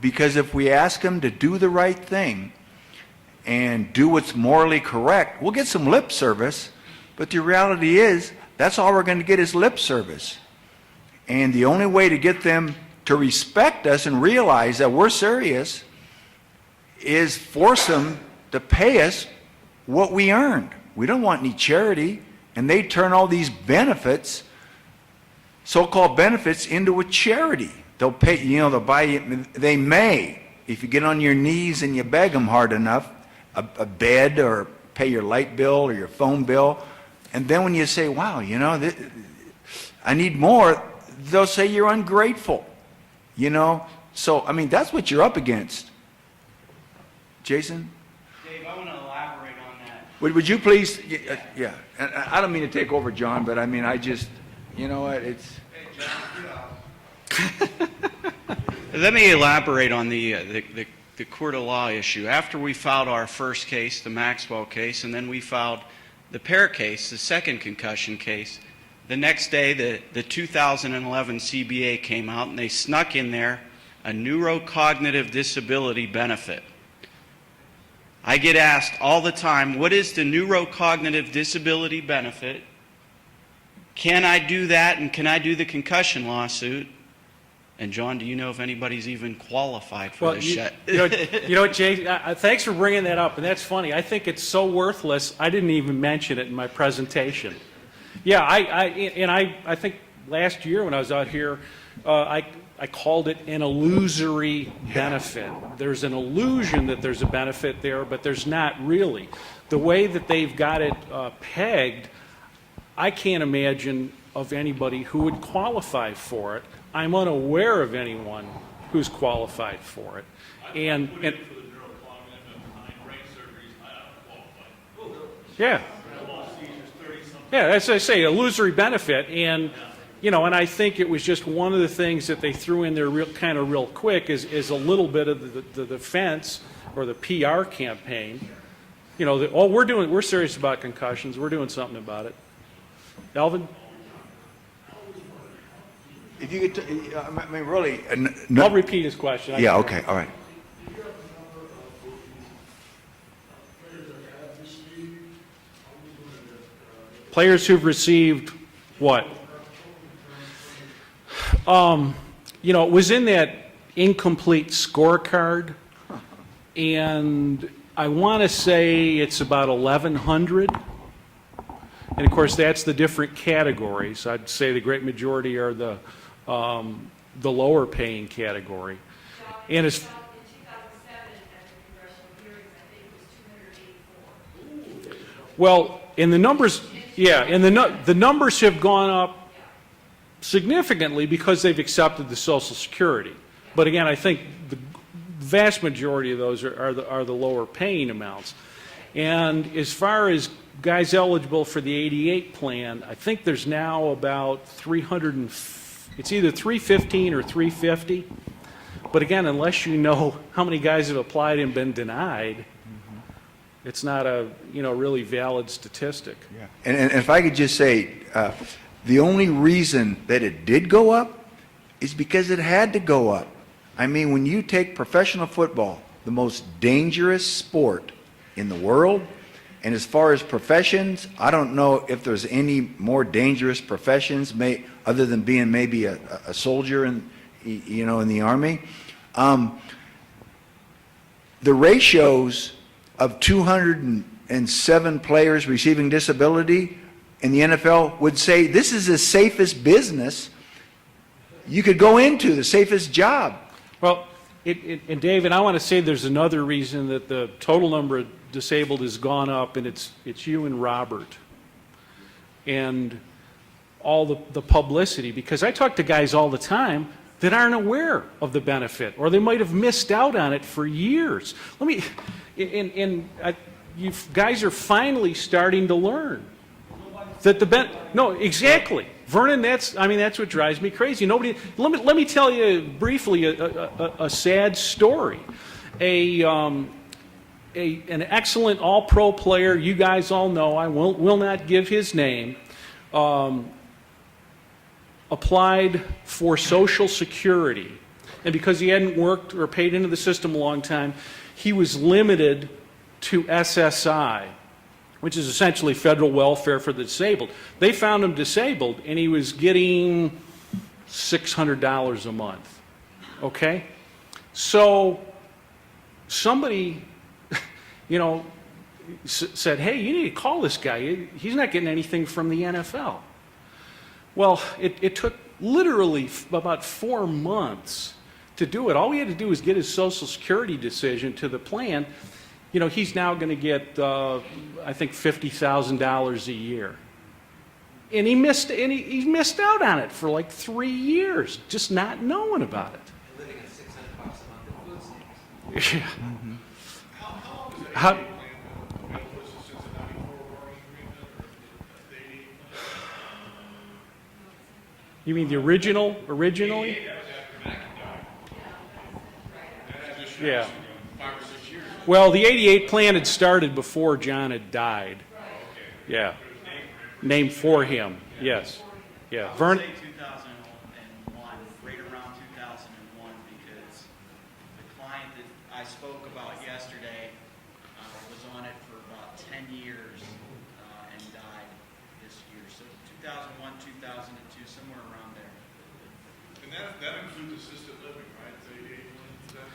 Speaker 7: because if we ask them to do the right thing and do what's morally correct, we'll get some lip service, but the reality is that's all we're going to get is lip service. And the only way to get them to respect us and realize that we're serious is force them to pay us what we earned. We don't want any charity, and they turn all these benefits, so-called benefits, into a charity. They'll pay, they'll buy you, they may, if you get on your knees and you beg them hard enough, a bed or pay your light bill or your phone bill. And then when you say, wow, I need more, they'll say you're ungrateful. So, that's what you're up against. Jason?
Speaker 10: Dave, I want to elaborate on that.
Speaker 7: Would you please, yeah, and I don't mean to take over, John, but I just, what, it's...
Speaker 10: Let me elaborate on the court of law issue. After we filed our first case, the Maxwell case, and then we filed the Parrott case, the second concussion case, the next day the 2011 CBA came out and they snuck in there a neurocognitive disability benefit. I get asked all the time, what is the neurocognitive disability benefit? Can I do that, and can I do the concussion lawsuit? And John, do you know if anybody's even qualified for this shit?
Speaker 5: You know what, Jay? Thanks for bringing that up, and that's funny. I think it's so worthless. I didn't even mention it in my presentation. Yeah, I think last year when I was out here, I called it an illusory benefit. There's an illusion that there's a benefit there, but there's not really. The way that they've got it pegged, I can't imagine of anybody who would qualify for it. I'm unaware of anyone who's qualified for it. And
Speaker 2: For the neurocognitive behind brain surgeries, I don't qualify.
Speaker 5: yeah. Yeah, as I say, illusory benefit, and and I think it was just one of the things that they threw in there real quick is a little bit of the defense or the PR campaign. We're serious about concussions. We're doing something about it. Alvin?
Speaker 7: If you could, really...
Speaker 5: I'll repeat his question.
Speaker 7: Yeah, okay, all right.
Speaker 5: Players who've received what? It was in that incomplete scorecard, and I want to say it's about 1,100. And of course, that's the different categories. I'd say the great majority are the lower paying category. And as
Speaker 6: In 2007, at the congressional hearings, I think it was 284.
Speaker 5: well, in the numbers, and the numbers have gone up significantly because they've accepted the Social Security. But again, I think the vast majority of those are the lower paying amounts. And as far as guys eligible for the 88 plan, I think there's now about it's either 315 or 350. But again, unless you know how many guys have applied and been denied, it's not a really valid statistic.
Speaker 7: Yeah. And if I could just say, the only reason that it did go up is because it had to go up. I mean, when you take professional football the most dangerous sport in the world. And as far as professions, I don't know if there's any more dangerous professions, other than being maybe a soldier in the Army. The ratios of 207 players receiving disability in the NFL would say this is the safest business you could go into, the safest job.
Speaker 5: Well, and David, I want to say there's another reason that the total number of disabled has gone up, and it's you and Robert and all the publicity, because I talk to guys all the time that aren't aware of the benefit, or they might have missed out on it for years. You guys are finally starting to learn that no, exactly. Vernon, that's what drives me crazy. Let me tell you briefly a sad story. An excellent all-pro player, you guys all know, I will not give his name, applied for Social Security. And because he hadn't worked or paid into the system a long time, he was limited to SSI, which is essentially federal welfare for the disabled. They found him disabled, and he was getting $600 a month. Okay? So somebody, said, hey, you need to call this guy. He's not getting anything from the NFL. Well, it took literally about 4 months to do it. All we had to do was get his Social Security decision to the plan. He's now going to get, I think, $50,000 a year. And he missed out on it for like 3 years, just not knowing about it.
Speaker 11: Living at $600 a month in food stamps.
Speaker 5: Yeah.
Speaker 9: How long is that
Speaker 5: How-
Speaker 9: plan available since the 94 bargaining agreement or the 88 plan?
Speaker 5: You mean the originally?
Speaker 9: That was after Mackey died. That was just
Speaker 5: Yeah.
Speaker 9: 5 or 6 years.
Speaker 5: Well, the 88 plan had started before John had died. Yeah. Named for him, yes. Yeah. Vern,
Speaker 10: I would say 2001, right around 2001, because the client that I spoke about yesterday was on it for about 10 years and died this year. So 2001, 2002, somewhere around there.
Speaker 9: And that includes assisted living, right? The 88 plan, is that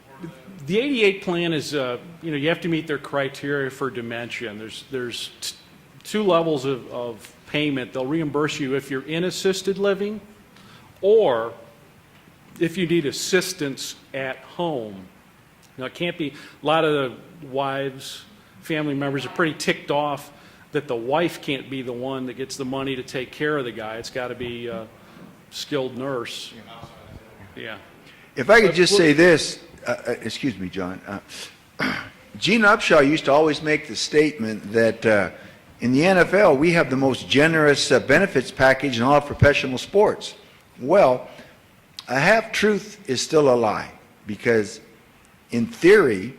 Speaker 9: part of that?
Speaker 5: the 88 plan is, you have to meet their criteria for dementia. And there's two levels of payment. They'll reimburse you if you're in assisted living or if you need assistance at home. Now, it can't be, a lot of the wives, family members are pretty ticked off that the wife can't be the one that gets the money to take care of the guy. It's got to be a skilled nurse. Yeah.
Speaker 7: If I could just say this, excuse me, John. Gene Upshaw used to always make the statement that in the NFL, we have the most generous benefits package in all of professional sports. Well, a half-truth is still a lie, because in theory,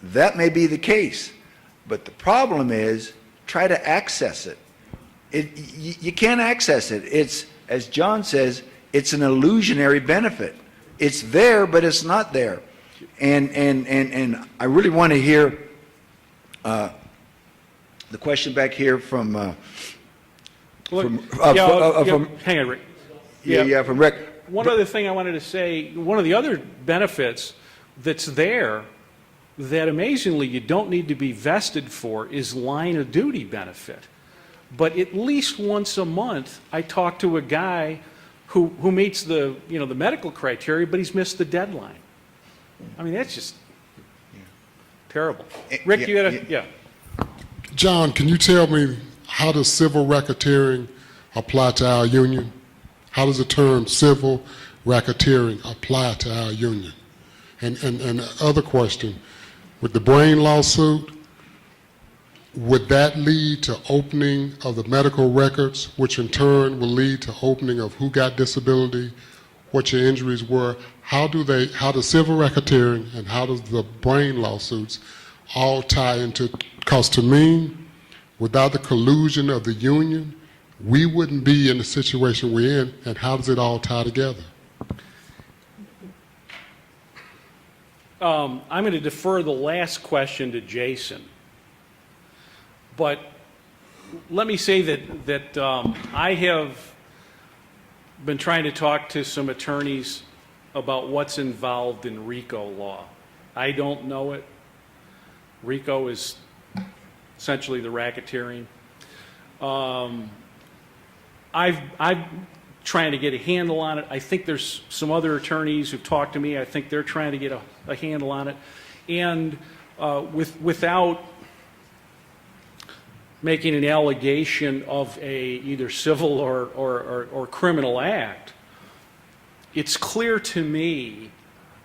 Speaker 7: that may be the case. But the problem is, try to access it. You can't access it. It's, as John says, it's an illusionary benefit. It's there, but it's not there. And I really want to hear the question back here from
Speaker 5: hang on, Rick.
Speaker 7: from Rick.
Speaker 5: One other thing I wanted to say, one of the other benefits that's there that amazingly you don't need to be vested for is line of duty benefit. But at least once a month, I talk to a guy who meets the medical criteria, but he's missed the deadline. I mean, that's just terrible. Rick, you got to,
Speaker 12: John, can you tell me, how does civil racketeering apply to our union? How does the term civil racketeering apply to our union? And the other question, with the Brain lawsuit, would that lead to opening of the medical records, which in turn will lead to opening of who got disability, what your injuries were? How do civil racketeering and how does the Brain lawsuits all tie into, because to me, without the collusion of the union, we wouldn't be in the situation we're in, and how does it all tie together?
Speaker 5: I'm going to defer the last question to Jason. But let me say that I have been trying to talk to some attorneys about what's involved in RICO law. I don't know it. RICO is essentially the racketeering. I've trying to get a handle on it. I think there's some other attorneys who've talked to me. I think they're trying to get a handle on it. And without making an allegation of a either civil or criminal act, it's clear to me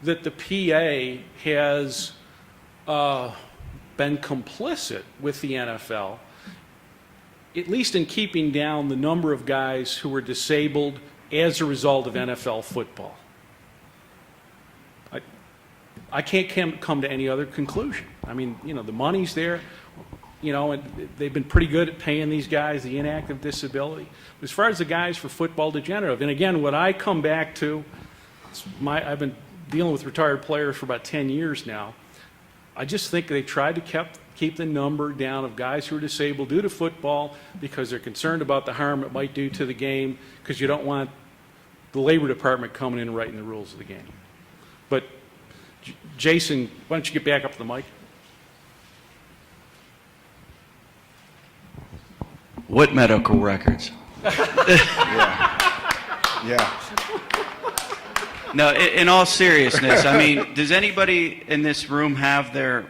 Speaker 5: that the PA has been complicit with the NFL, at least in keeping down the number of guys who were disabled as a result of NFL football. I can't come to any other conclusion. I mean, you know, the money's there, you know, and they've been pretty good at paying these guys the inactive disability. But as far as the guys for football degenerative, and again, what I come back to, I've been dealing with retired players for about 10 years now. I just think they tried to keep the number down of guys who are disabled due to football because they're concerned about the harm it might do to the game, because you don't want the Labor Department coming in and writing the rules of the game. But Jason, why don't you get back up to the mic?
Speaker 10: What medical records?
Speaker 7: Yeah.
Speaker 10: No, in all seriousness, I mean, does anybody in this room have their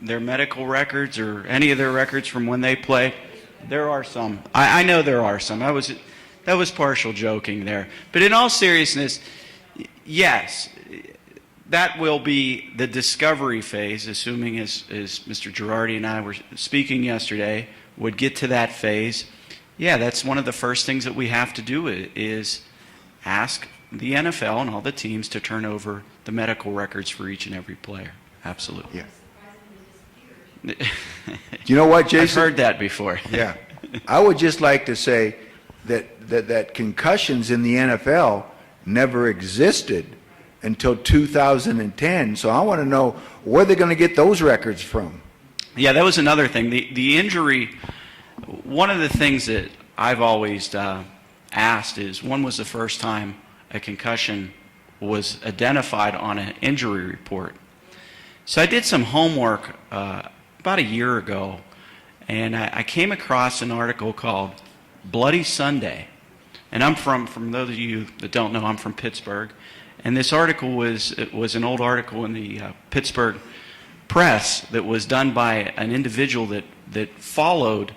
Speaker 10: medical records or any of their records from when they played? There are some. I know there are some. That was partial joking there. But in all seriousness, yes, that will be the discovery phase, assuming as Mr. Girardi and I were speaking yesterday, would get to that phase. Yeah, that's one of the first things that we have to do is ask the NFL and all the teams to turn over the medical records for each and every player. Absolutely.
Speaker 7: Yeah. You know what, Jason?
Speaker 10: I've heard that before.
Speaker 7: Yeah. I would just like to say that concussions in the NFL never existed until 2010. So I want to know where they're going to get those records from.
Speaker 10: Yeah, that was another thing. The injury, one of the things that I've always asked is, when was the first time a concussion was identified on an injury report? So I did some homework about a year ago, and I came across an article called Bloody Sunday. And I'm from those of you that don't know, I'm from Pittsburgh. And this article was an old article in the Pittsburgh Press that was done by an individual that followed,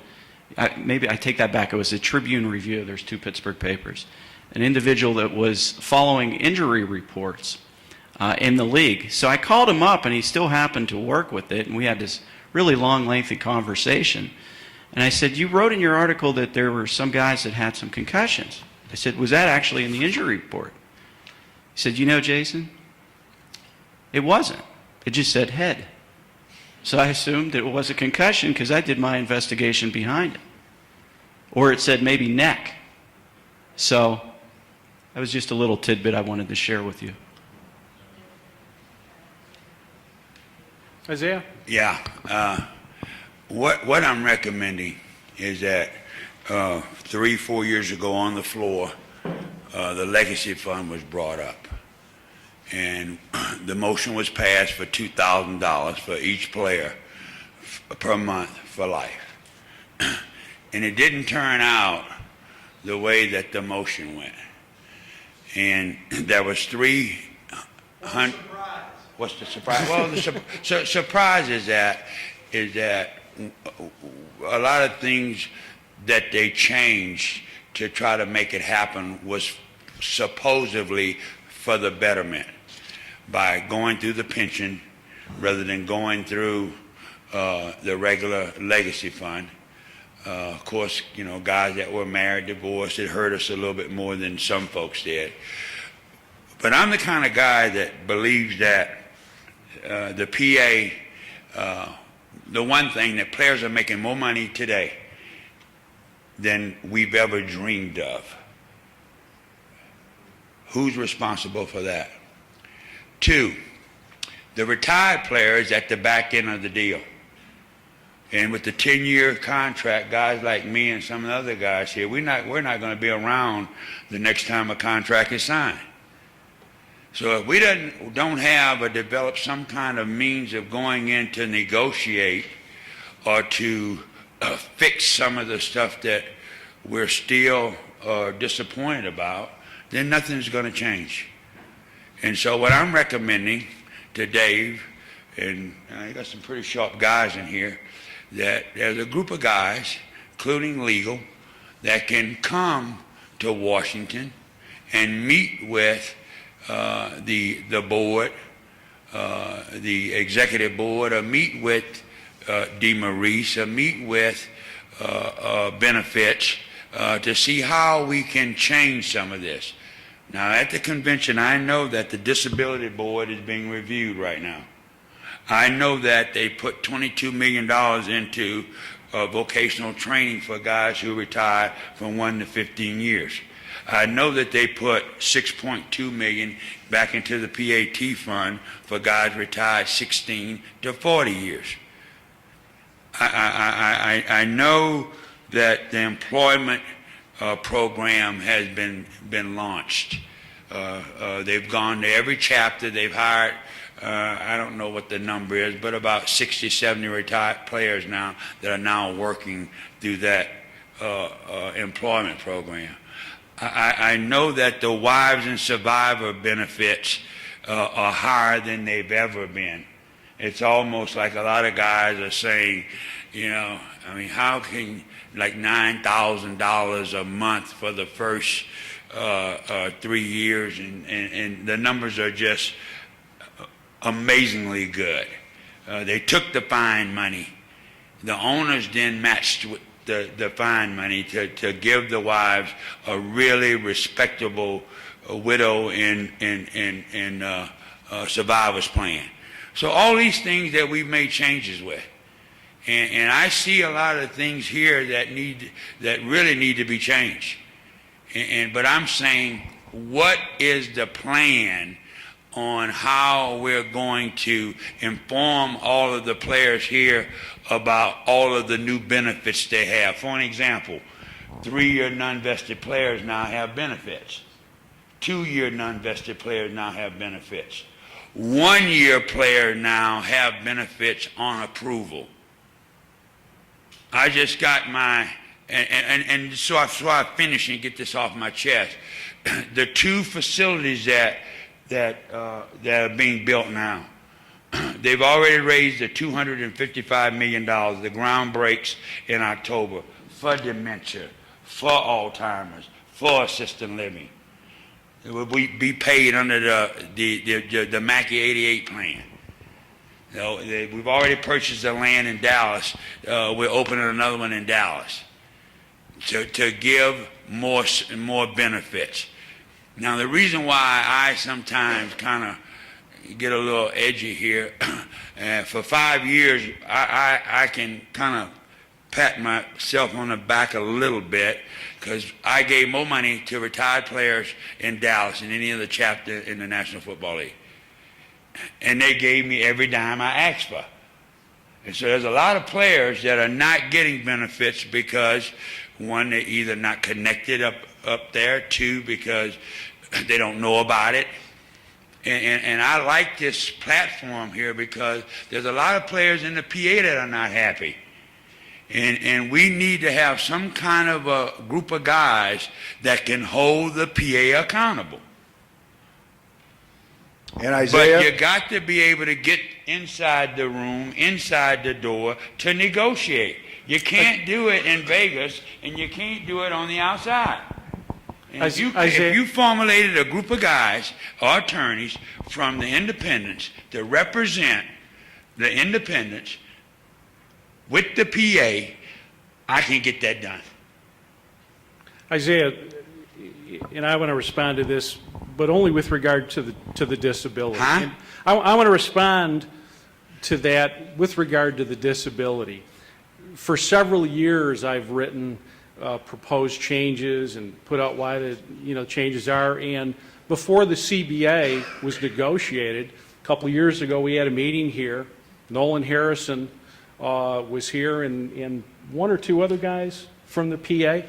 Speaker 10: maybe I take that back, it was a Tribune Review, there's two Pittsburgh papers, an individual that was following injury reports in the league. So I called him up, and he still happened to work with it, and we had this really long, lengthy conversation. And I said, you wrote in your article that there were some guys that had some concussions. I said, was that actually in the injury report? He said, you know, Jason, it wasn't. It just said head. So I assumed it was a concussion because I did my investigation behind it. Or it said maybe neck. So that was just a little tidbit I wanted to share with you.
Speaker 5: Isaiah?
Speaker 13: Yeah. What I'm recommending is that 3-4 years ago on the floor, the legacy fund was brought up. And the motion was passed for $2,000 for each player per month for life. And it didn't turn out the way that the motion went. And there was 300. What's the surprise? Well, the surprise is that a lot of things that they changed to try to make it happen was supposedly for the betterment, by going through the pension rather than going through the regular legacy fund. Of course, you know, guys that were married, divorced, it hurt us a little bit more than some folks did. But I'm the kind of guy that believes that the PA, the one thing, that players are making more money today than we've ever dreamed of. Who's responsible for that? 2, The retired player is at the back end of the deal. And with the 10-year contract, guys like me and some of the other guys here, we're not going to be around the next time a contract is signed. So if we don't have or develop some kind of means of going in to negotiate or to fix some of the stuff that we're still disappointed about, then nothing's going to change. And so what I'm recommending to Dave, and I got some pretty sharp guys in here, that there's a group of guys, including legal, that can come to Washington and meet with the board, the executive board, or meet with DeMaurice, or meet with benefits to see how we can change some of this. Now, at the convention, I know that the disability board is being reviewed right now. I know that they put $22 million into vocational training for guys who retire from 1 to 15 years. I know that they put $6.2 million back into the PAT fund for guys retired 16 to 40 years. I know that the employment program has been launched. They've gone to every chapter. They've hired, I don't know what the number is, but about 60, 70 retired players now that are now working through that employment program. I know that the wives and survivor benefits are higher than they've ever been. It's almost like a lot of guys are saying, you know, I mean, how can like $9,000 a month for the first 3 years, and the numbers are just amazingly good. They took the fine money. The owners then matched with the fine money to give the wives a really respectable widow and survivors plan. So all these things that we've made changes with. And I see a lot of things here that really need to be changed. But I'm saying, what is the plan on how we're going to inform all of the players here about all of the new benefits they have? For an example, 3-year non-vested players now have benefits. 2-year non-vested players now have benefits. 1-year players now have benefits on approval. I just got my, and so I finish and get this off my chest. The 2 facilities that are being built now, they've already raised the $255 million. The ground breaks in October for dementia, for Alzheimer's, for assisted living. It will be paid under the Mackey 88 plan. You know, we've already purchased the land in Dallas. We're opening another one in Dallas to give more benefits. Now, the reason why I sometimes kind of get a little edgy here, for 5 years, I can kind of pat myself on the back a little bit because I gave more money to retired players in Dallas than any other chapter in the National Football League. And they gave me every dime I asked for. And so there's a lot of players that are not getting benefits because, 1, they're either not connected up there, 2, because they don't know about it. And I like this platform here because there's a lot of players in the PA that are not happy. And we need to have some kind of a group of guys that can hold the PA accountable.
Speaker 7: And Isaiah?
Speaker 13: But you got to be able to get inside the room, inside the door, to negotiate. You can't do it in Vegas, and you can't do it on the outside. And if you formulated a group of guys or attorneys from the independents to represent the independents with the PA, I can get that done.
Speaker 5: Isaiah, and I want to respond to this, but only with regard to the disability.
Speaker 13: Huh?
Speaker 5: And I want to respond to that with regard to the disability. For several years, I've written proposed changes and put out why the changes are. And before the CBA was negotiated, a couple of years ago, we had a meeting here. Nolan Harrison was here, and one or two other guys from the PA.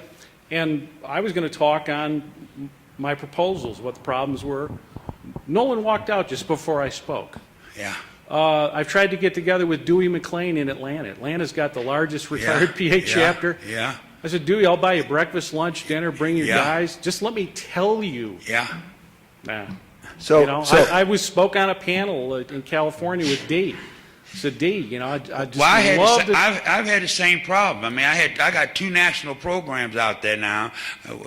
Speaker 5: And I was going to talk on my proposals, what the problems were. Nolan walked out just before I spoke.
Speaker 13: Yeah.
Speaker 5: I've tried to get together with Dewey McLean in Atlanta. Atlanta's got the largest retired PA chapter.
Speaker 13: Yeah.
Speaker 5: I said, Dewey, I'll buy you breakfast, lunch, dinner, bring your guys. Just let me tell you.
Speaker 13: Yeah.
Speaker 5: Nah.
Speaker 7: So,
Speaker 5: You know, I spoke on a panel in California with D. I said, D, you know, I just
Speaker 13: Well,
Speaker 5: love to...
Speaker 13: I've had the same problem. I mean, I got 2 national programs out there now.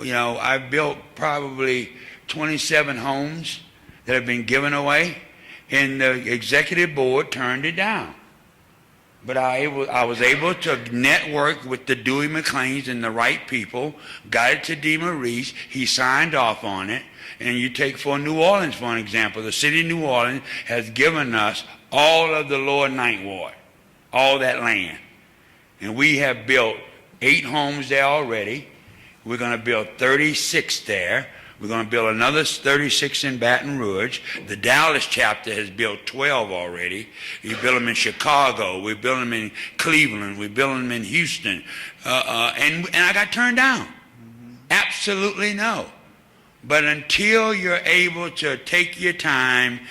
Speaker 13: You know, I've built probably 27 homes that have been given away, and the executive board turned it down. But I was able to network with the Dewey McLeans and the right people, got it to D. Maurice. He signed off on it. And you take for New Orleans, for an example. The city of New Orleans has given us all of the lower Ninth Ward, all that land. And we have built 8 homes there already. We're going to build 36 there. We're going to build another 36 in Baton Rouge. The Dallas chapter has built 12 already. We built them in Chicago. We built them in Cleveland. We built them in Houston. And I got turned down. Absolutely no. But until you're able to take your time,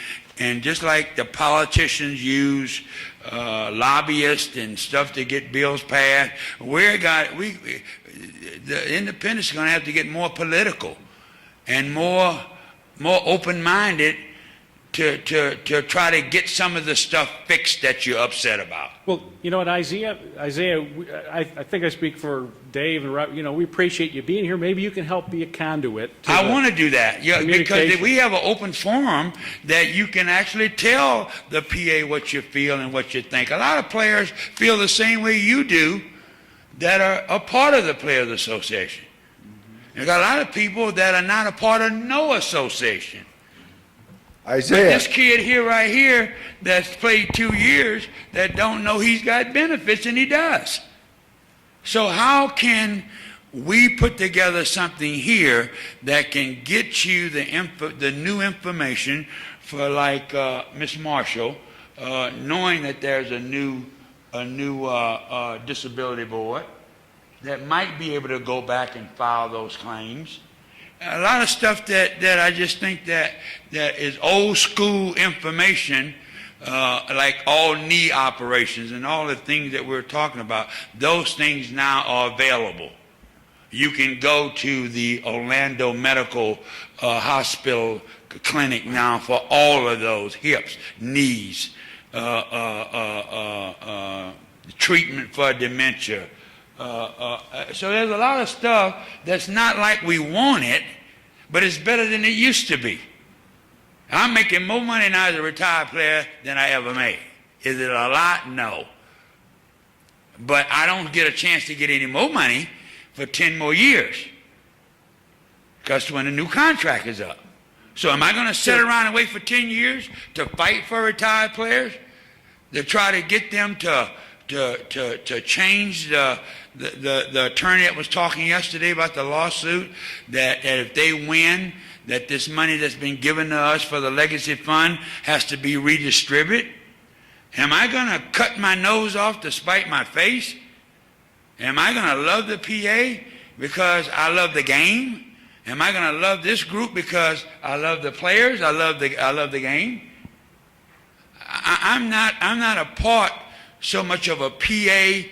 Speaker 13: and just like the politicians use lobbyists and stuff to get bills passed, the independents are going to have to get more political and more open-minded to try to get some of the stuff fixed that you're upset about.
Speaker 5: Well, you know what, Isaiah, I think I speak for Dave and Rob. You know, we appreciate you being here. Maybe you can help be a conduit.
Speaker 13: I want to do that, yeah, because we have an open forum that you can actually tell the PA what you feel and what you think. A lot of players feel the same way you do that are a part of the Players Association. You got a lot of people that are not a part of no association.
Speaker 7: Isaiah.
Speaker 13: But this kid here, right here, that's played 2 years, that don't know he's got benefits, and he does. So how can we put together something here that can get you the new information for, like Miss Marshall, knowing that there's a new disability board that might be able to go back and file those claims. A lot of stuff that I just think that is old school information, like all knee operations and all the things that we're talking about, those things now are available. You can go to the Orlando Medical Hospital clinic now for all of those, hips, knees, treatment for dementia. So there's a lot of stuff that's not like we want it, but it's better than it used to be. I'm making more money now as a retired player than I ever made. Is it a lot? No. But I don't get a chance to get any more money for 10 more years, because when the new contract is up. So am I going to sit around and wait for 10 years to fight for retired players, to try to get them to change the attorney that was talking yesterday about the lawsuit, that if they win, that this money that's been given to us for the legacy fund has to be redistributed? Am I going to cut my nose off to spite my face? Am I going to love the PA because I love the game? Am I going to love this group because I love the players? I love the game. I'm not a part so much of a PA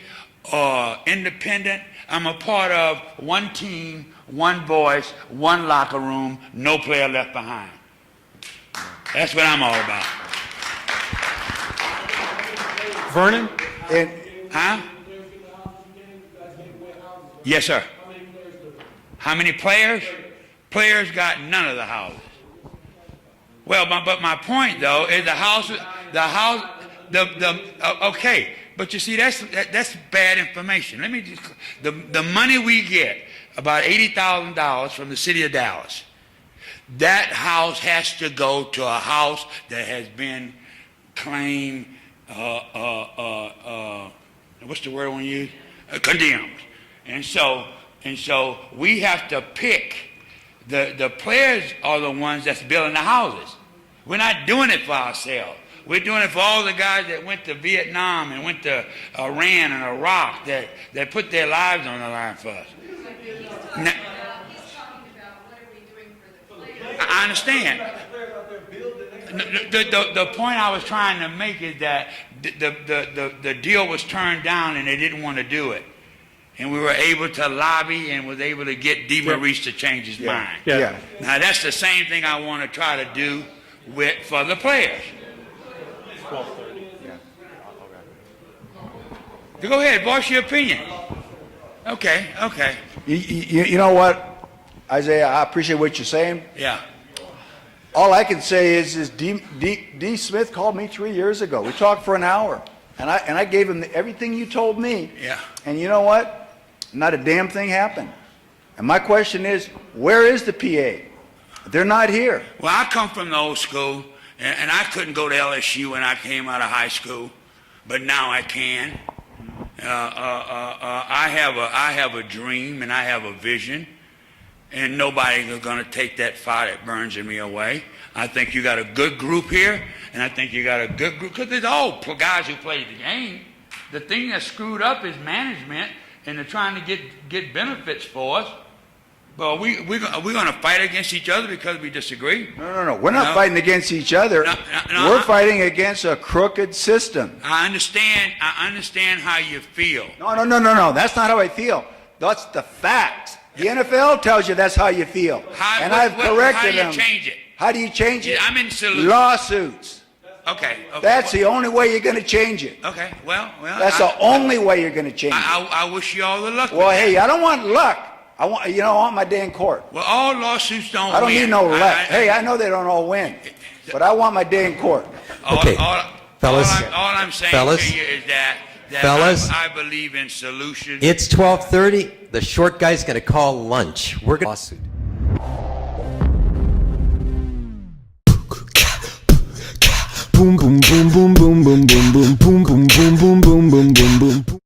Speaker 13: or independent. I'm a part of one team, one voice, one locker room, no player left behind. That's what I'm all about.
Speaker 5: Vernon?
Speaker 13: Huh? Yes, sir. How many players? Players got none of the houses. Well, but my point though is okay. But you see, that's bad information. Let me just, the money we get, about $80,000 from the city of Dallas, that house has to go to a house that has been claimed, what's the word when you use? Condemned. And so we have to pick, the players are the ones that's building the houses. We're not doing it for ourselves. We're doing it for all the guys that went to Vietnam and went to Iran and Iraq that put their lives on the line for us. Now,
Speaker 6: He's talking about what are we doing for the players?
Speaker 13: I understand. The point I was trying to make is that the deal was turned down and they didn't want to do it. And we were able to lobby and was able to get DeMaurice to change his mind.
Speaker 5: Yeah.
Speaker 13: Now that's the same thing I want to try to do for the players.
Speaker 5: 12:30.
Speaker 13: Go ahead, voice your opinion. Okay.
Speaker 7: You know what, Isaiah, I appreciate what you're saying.
Speaker 13: Yeah.
Speaker 7: All I can say is D. Smith called me 3 years ago. We talked for an hour, and I gave him everything you told me.
Speaker 13: Yeah.
Speaker 7: And you know what? Not a damn thing happened. And my question is, where is the PA? They're not here.
Speaker 13: Well, I come from the old school, and I couldn't go to LSU when I came out of high school, but now I can. I have a dream and I have a vision, and nobody is going to take that fire that burns in me away. I think you got a good group here, and I think you got a good group because they're all guys who played the game. The thing that's screwed up is management, and they're trying to get benefits for us. But we're going to fight against each other because we disagree.
Speaker 7: No. We're not fighting against each other. We're fighting against a crooked system.
Speaker 13: I understand how you feel.
Speaker 7: No. That's not how I feel. That's the fact. The NFL tells you that's how you feel. I've corrected them.
Speaker 13: How do you change it?
Speaker 7: How do you change it?
Speaker 13: I'm in solution.
Speaker 7: Lawsuits.
Speaker 13: Okay.
Speaker 7: That's the only way you're going to change it.
Speaker 13: Okay. Well.
Speaker 7: That's the only way you're going to change it.
Speaker 13: I wish you all the luck.
Speaker 7: Well, hey, I don't want luck. I want my day in court.
Speaker 13: Well, all lawsuits don't win.
Speaker 7: I don't need no luck. Hey, I know they don't all win, but I want my day in court.
Speaker 14: Okay, fellas.
Speaker 13: All I'm saying
Speaker 14: Fellas.
Speaker 13: to you is that
Speaker 14: Fellas.
Speaker 13: I believe in solutions.
Speaker 14: It's 12:30. The short guy's going to call lunch. We're going to lawsuit.
Speaker 15: Boom boom boom boom boom boom boom boom boom